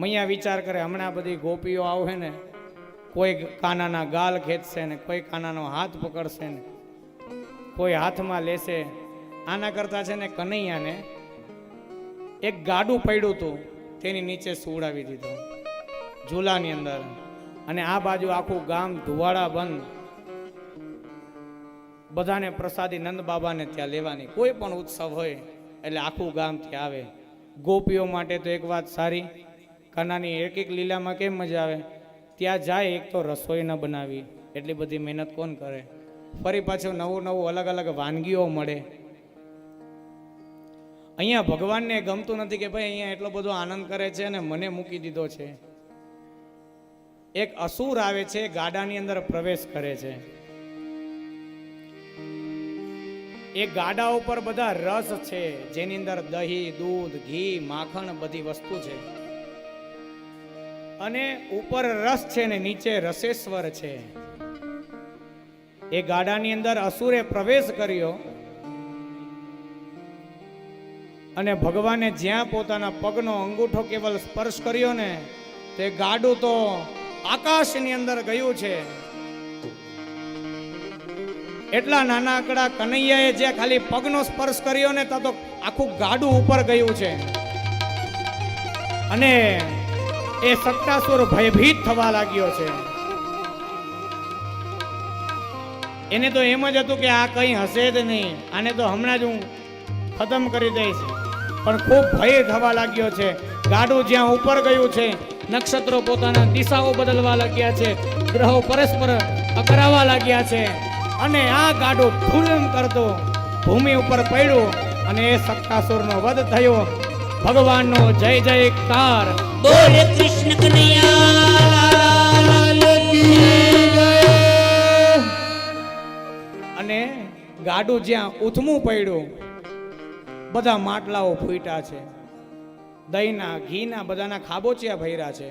મૈયા વિચાર કરે હમણાં બધી ગોપીઓ આવે ને, કોઈ કાનાના ગાલ ખેંચશે ને, કોઈ કાનાનો હાથ પકડશે ને, કોઈ હાથમાં લેશે. આના કરતા છે ને કનૈયાને એક ગાડું પડ્યું હતું તેની નીચે સુવડાવી દીધો ઝૂલાની અંદર, અને આ બાજુ આખું ગામ ધુવાડા બંધ. બધાને પ્રસાદી નંદ બાબાને ત્યાં લેવાની, કોઈ પણ ઉત્સવ હોય એટલે આખું ગામ ત્યાં આવે. ગોપીઓ માટે તો એક વાત સારી, કાનાની એક એક લીલામાં કેમ મજા આવે, ત્યાં જાય એક તો રસોઈ ન બનાવી, એટલી બધી મહેનત કોણ કરે, ફરી પાછું નવું નવું અલગ અલગ વાનગીઓ મળે. અહીંયા ભગવાનને ગમતું નથી કે ભાઈ અહીંયા એટલો બધો આનંદ કરે છે અને મને મૂકી દીધો છે. એક અસુર આવે છે, ગાડાની અંદર પ્રવેશ કરે છે. એ ગાડા ઉપર બધા રસ છે, જેની અંદર દહીં, દૂધ, ઘી, માખણ બધી વસ્તુ છે, અને ઉપર રસ છે ને નીચે રસેશ્વર છે. એ ગાડાની અંદર અસુરે પ્રવેશ કર્યો અને ભગવાને જ્યાં પોતાના પગનો અંગૂઠો કેવલ સ્પર્શ કર્યો ને, તે ગાડું તો આકાશની અંદર ગયું છે. એટલા નાનકડા કનૈયાએ જે ખાલી પગનો સ્પર્શ કર્યો ને, તો આખું ગાડું ઉપર ગયું છે. અને એ સટ્ટાસુર ભયભીત થવા લાગ્યો છે. એને તો એમ જ હતું કે આ કંઈ હશે જ નહીં, આને તો હમણાં જ હું ખતમ કરી દઈશ, પણ ખૂબ ભય થવા લાગ્યો છે. ગાડું જ્યાં ઉપર ગયું છે, નક્ષત્રો પોતાના દિશાઓ બદલવા લાગ્યા છે, ગ્રહો પરસ્પર ટકરાવા લાગ્યા છે. અને આ ગાડું ધૂમ કરતો ભૂમિ ઉપર પડ્યું અને એ સક્કાસુરનો વધ થયો. ભગવાનનો જય જયકાર. બોલે કૃષ્ણ કનૈયા અને ગાડું જ્યાં ઉથમું પડ્યું બધા માટલાઓ ફૂટ્યા છે, દહીંના ઘીના બધાના ખાબોચિયા ભર્યા છે.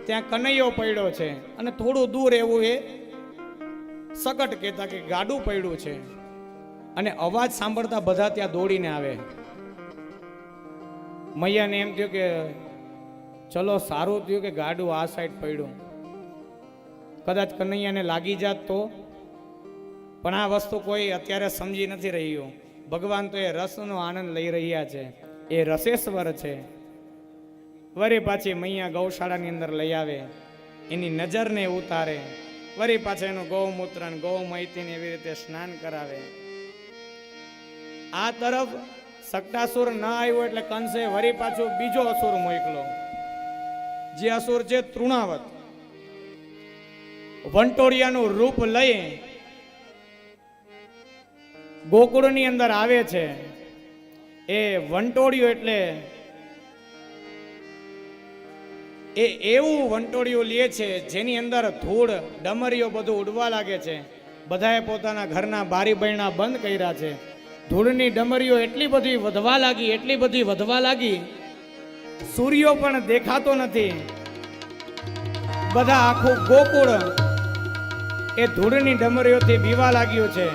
ત્યાં કનૈયો પડ્યો છે અને થોડું દૂર એવું એ સકટ કહેતા કે ગાડું પડ્યું છે. અને અવાજ સાંભળતા બધા ત્યાં દોડીને આવે. મૈયાને એમ થયું કે ચલો સારું થયું કે ગાડું આ સાઈડ પડ્યું, કદાચ કનૈયાને લાગી જાત તો. પણ આ વસ્તુ કોઈ અત્યારે સમજી નથી રહ્યું. ભગવાન તો એ રસનો આનંદ લઈ રહ્યા છે, એ રસેશ્વર છે. વળી પાછી મૈયા ગૌશાળાની અંદર લઈ આવે, એની નજરને ઉતારે, વળી પાછા એનું ગૌમૂત્ર ગૌમયતીને એવી રીતે સ્નાન કરાવે. આ તરફ સક્ટાસુર ન આવ્યો એટલે કંસે વળી પાછો બીજો અસુર મોકલો, જે અસુર છે તૃણાવત. વંટોળિયાનું રૂપ લઈ ગોકુળની અંદર આવે છે. એ વંટોળિયું એટલે એ એવું વંટોળિયું લે છે જેની અંદર ધૂળ ડમરીઓ બધું ઉડવા લાગે છે. બધાએ પોતાના ઘરના બારી બૈણા બંધ કર્યા છે. ધૂળની ડમરીઓ એટલી બધી વધવા લાગી, સૂર્યો પણ દેખાતો નથી. બધા આખું ગોકુળ એ ધૂળની ડમરીઓથી બીવા લાગ્યું છે.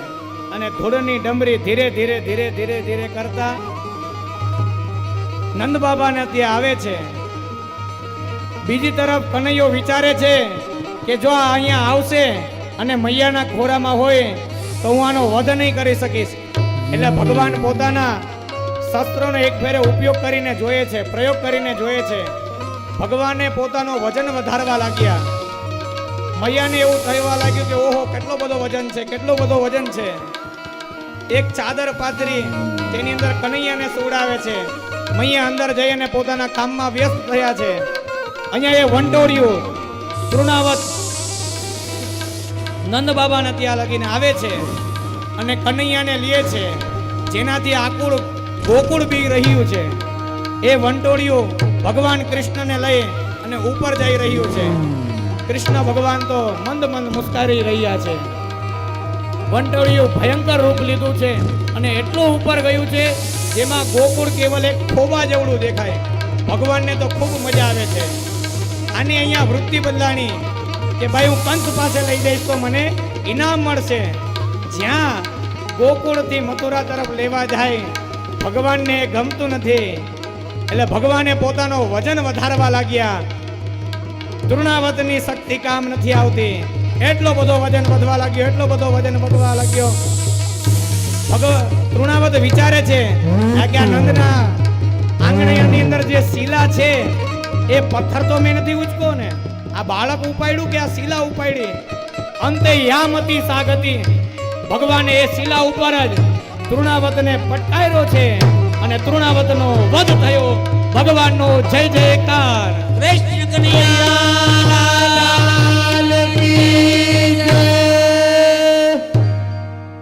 અને ધૂળની ડમરી ધીરે ધીરે કરતા નંદ બાબાને ત્યાં આવે છે. બીજી તરફ કનૈયો વિચારે છે કે જો આ અહીંયા આવશે અને મૈયાના ખોરામાં હોય તો હું આનો વધ નહીં કરી શકીશ. એટલે ભગવાન પોતાના શસ્ત્રોનો એક ફેરે ઉપયોગ કરીને જોઈએ છે, પ્રયોગ કરીને જોઈએ છે. ભગવાને પોતાનો વજન વધારવા લાગ્યા. મૈયાને એવું થવા લાગ્યું કે ઓહો કેટલો બધો વજન છે. એક ચાદર પાથરી તેની અંદર કનૈયાને સુવડાવે છે. મૈયા અંદર જઈ અને પોતાના કામમાં વ્યસ્ત થયા છે. અહીંયા એ વંટોળિયું તૃણાવત નંદ બાબાને ત્યાં લગીને આવે છે અને કનૈયાને લે છે, જેનાથી આકુળ ગોકુળ બી રહ્યું છે. એ વંટોળિયું ભગવાન કૃષ્ણને લઈ અને ઉપર જઈ રહ્યું છે. કૃષ્ણ ભગવાન તો મંદ મુસ્કારી રહ્યા છે. વંટોળિયું ભયંકર રૂપ લીધું છે અને એટલું ઉપર ગયું છે જેમાં ગોકુળ કેવલ એક ખોબા જેવડું દેખાય. ભગવાનને તો ખૂબ મજા આવે છે. આની અહીંયા વૃત્તિ બદલાણી કે ભાઈ હું કંસ પાસે લઈ જઈશ તો મને ઇનામ મળશે. જ્યાં ગોકુળથી મથુરા તરફ લેવા જાય ભગવાનને ગમતું નથી, એટલે ભગવાને પોતાનો વજન વધારવા લાગ્યા. તૃણાવતની શક્તિ કામ નથી આવતી, એટલો બધો વજન વધવા લાગ્યો. તૃણાવત વિચારે છે કે આ નંદના આંગણાની અંદર જે શિલા છે એ પથ્થર તો મેં નથી ઉચકો ને, આ બાળક ઉપાડ્યું કે આ શિલા ઉપાડી. અંતે યામતી સાગતી ભગવાને એ શિલા ઉપર જ તૃણાવતને પટકાર્યો છે અને તૃણાવતનો વધ થયો. ભગવાનનો જય જયકાર. કૃષ્ણ કનૈયા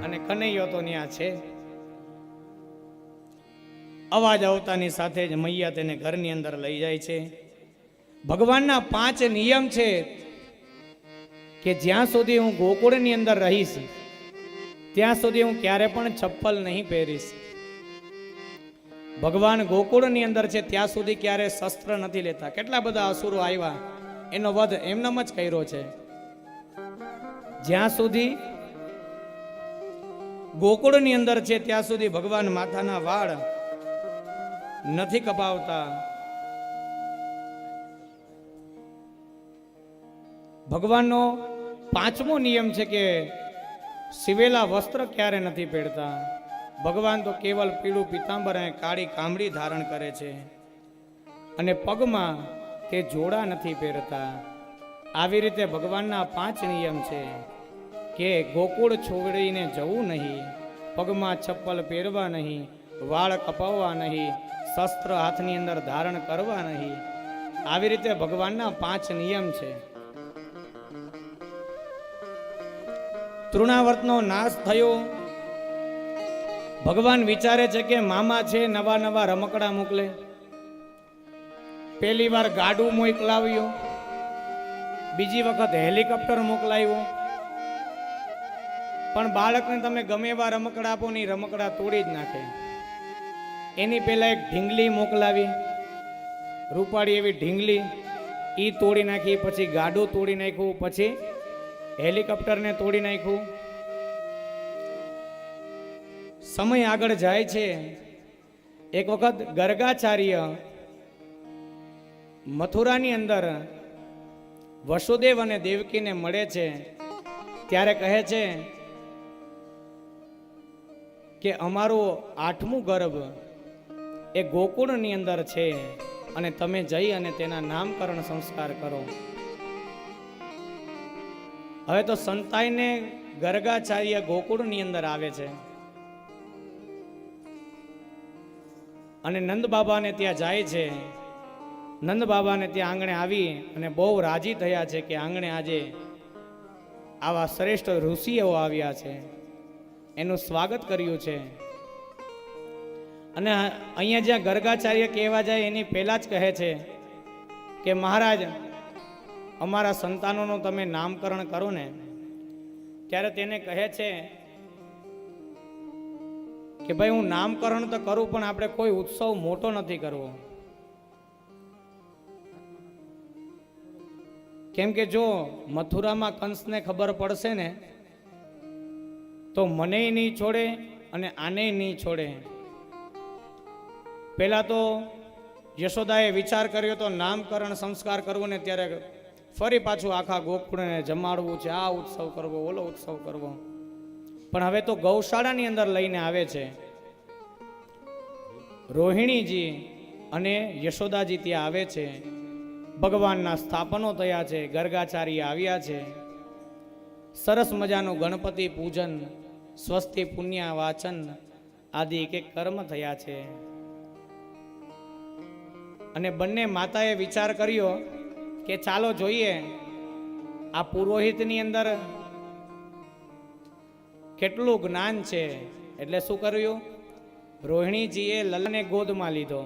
અને કનૈયો તો ન્યા છે. અવાજ આવતાની સાથે જ મૈયા તેને ઘરની અંદર લઈ જાય છે. ભગવાનના 5 નિયમ છે કે જ્યાં સુધી હું ગોકુળની અંદર રહીશ ત્યાં સુધી હું ક્યારે પણ ચપ્પલ નહીં પહેરીશ. ભગવાન ગોકુળની અંદર છે ત્યાં સુધી ક્યારે શસ્ત્ર નથી લેતા. કેટલા બધા અસુરો આવ્યા, એનો વધ એમનામ જ કર્યો છે. જ્યાં સુધી ગોકુળની અંદર છે ત્યાં સુધી ભગવાન માથાના વાળ નથી કપાવતા. ભગવાનનો 5મો નિયમ છે કે સિવેલા વસ્ત્ર ક્યારે નથી પહેરતા. ભગવાન તો કેવલ પીળું પીતાંબર અને કાળી કામડી ધારણ કરે છે અને પગમાં તે જોડા નથી પહેરતા. આવી રીતે ભગવાનના 5 નિયમ છે કે ગોકુળ છોડીને જવું નહીં, પગમાં ચપ્પલ પહેરવા નહીં, વાળ કપાવવા નહીં, શસ્ત્ર હાથની અંદર ધારણ કરવા નહીં. આવી રીતે ભગવાનના 5 નિયમ છે. તૃણાવર્તનો નાશ થયો. ભગવાન વિચારે છે કે મામા છે નવા નવા રમકડા મોકલે. પહેલી વાર ગાડું મોકલાવ્યું, બીજી વખત હેલિકોપ્ટર મોકલાવ્યું. પણ બાળકને તમે ગમે એવા રમકડા આપો ને ઈ રમકડા તોડી જ નાખે. એની પહેલા એક ઢીંગલી મોકલાવી, રૂપાળી એવી ઢીંગલી, ઈ તોડી નાખી. પછી ગાડું તોડી નાખ્યું, પછી હેલિકોપ્ટરને તોડી નાખ્યું. સમય આગળ જાય છે. એક વખત ગર્ગાચાર્ય મથુરાની અંદર વસુદેવ અને દેવકીને મળે છે. ત્યારે કહે છે કે અમારું 8મું ગર્ભ એ ગોકુળની અંદર છે અને તમે જઈ અને તેના નામકરણ સંસ્કાર કરો. હવે તો સંતાઈને ગર્ગાચાર્ય ગોકુળની અંદર આવે છે અને નંદ બાબાને ત્યાં જાય છે. નંદ બાબાને ત્યાં આંગણે આવી અને બહુ રાજી થયા છે કે આંગણે આજે આવા શ્રેષ્ઠ ઋષિઓ આવ્યા છે, એનું સ્વાગત કર્યું છે. અને અહીંયા જ્યાં ગર્ગાચાર્ય કહેવા જાય એની પહેલા જ કહે છે કે મહારાજ અમારા સંતાનોનું તમે નામકરણ કરો ને. ત્યારે તેને કહે છે કે ભાઈ હું નામકરણ તો કરું પણ આપણે કોઈ ઉત્સવ મોટો નથી કરવો. કેમ કે જો મથુરામાં કંસને ખબર પડશે ને તો મને નહીં છોડે અને આને નહીં છોડે. પહેલા તો યશોદાએ વિચાર કર્યો તો નામકરણ સંસ્કાર કરવું ને ત્યારે ફરી પાછું આખા ગોકુળને જમાડવું છે, આ ઉત્સવ કરવો, ઓલો ઉત્સવ કરવો. પણ હવે તો ગૌશાળાની અંદર લઈને આવે છે. રોહિણીજી અને યશોદાજી ત્યાં આવે છે. ભગવાનના સ્થાપનો થયા છે, ગર્ગાચાર્ય આવ્યા છે. સરસ મજાનું ગણપતિ પૂજન, સ્વસ્તિ પુણ્ય વાચન આદિ એક એક કર્મ થયા છે. અને બંને માતાએ વિચાર કર્યો કે ચાલો જોઈએ આ પુરોહિતની અંદર કેટલું જ્ઞાન છે. એટલે શું કર્યું? રોહિણીજીએ લલ્લાને ગોદમાં લીધો.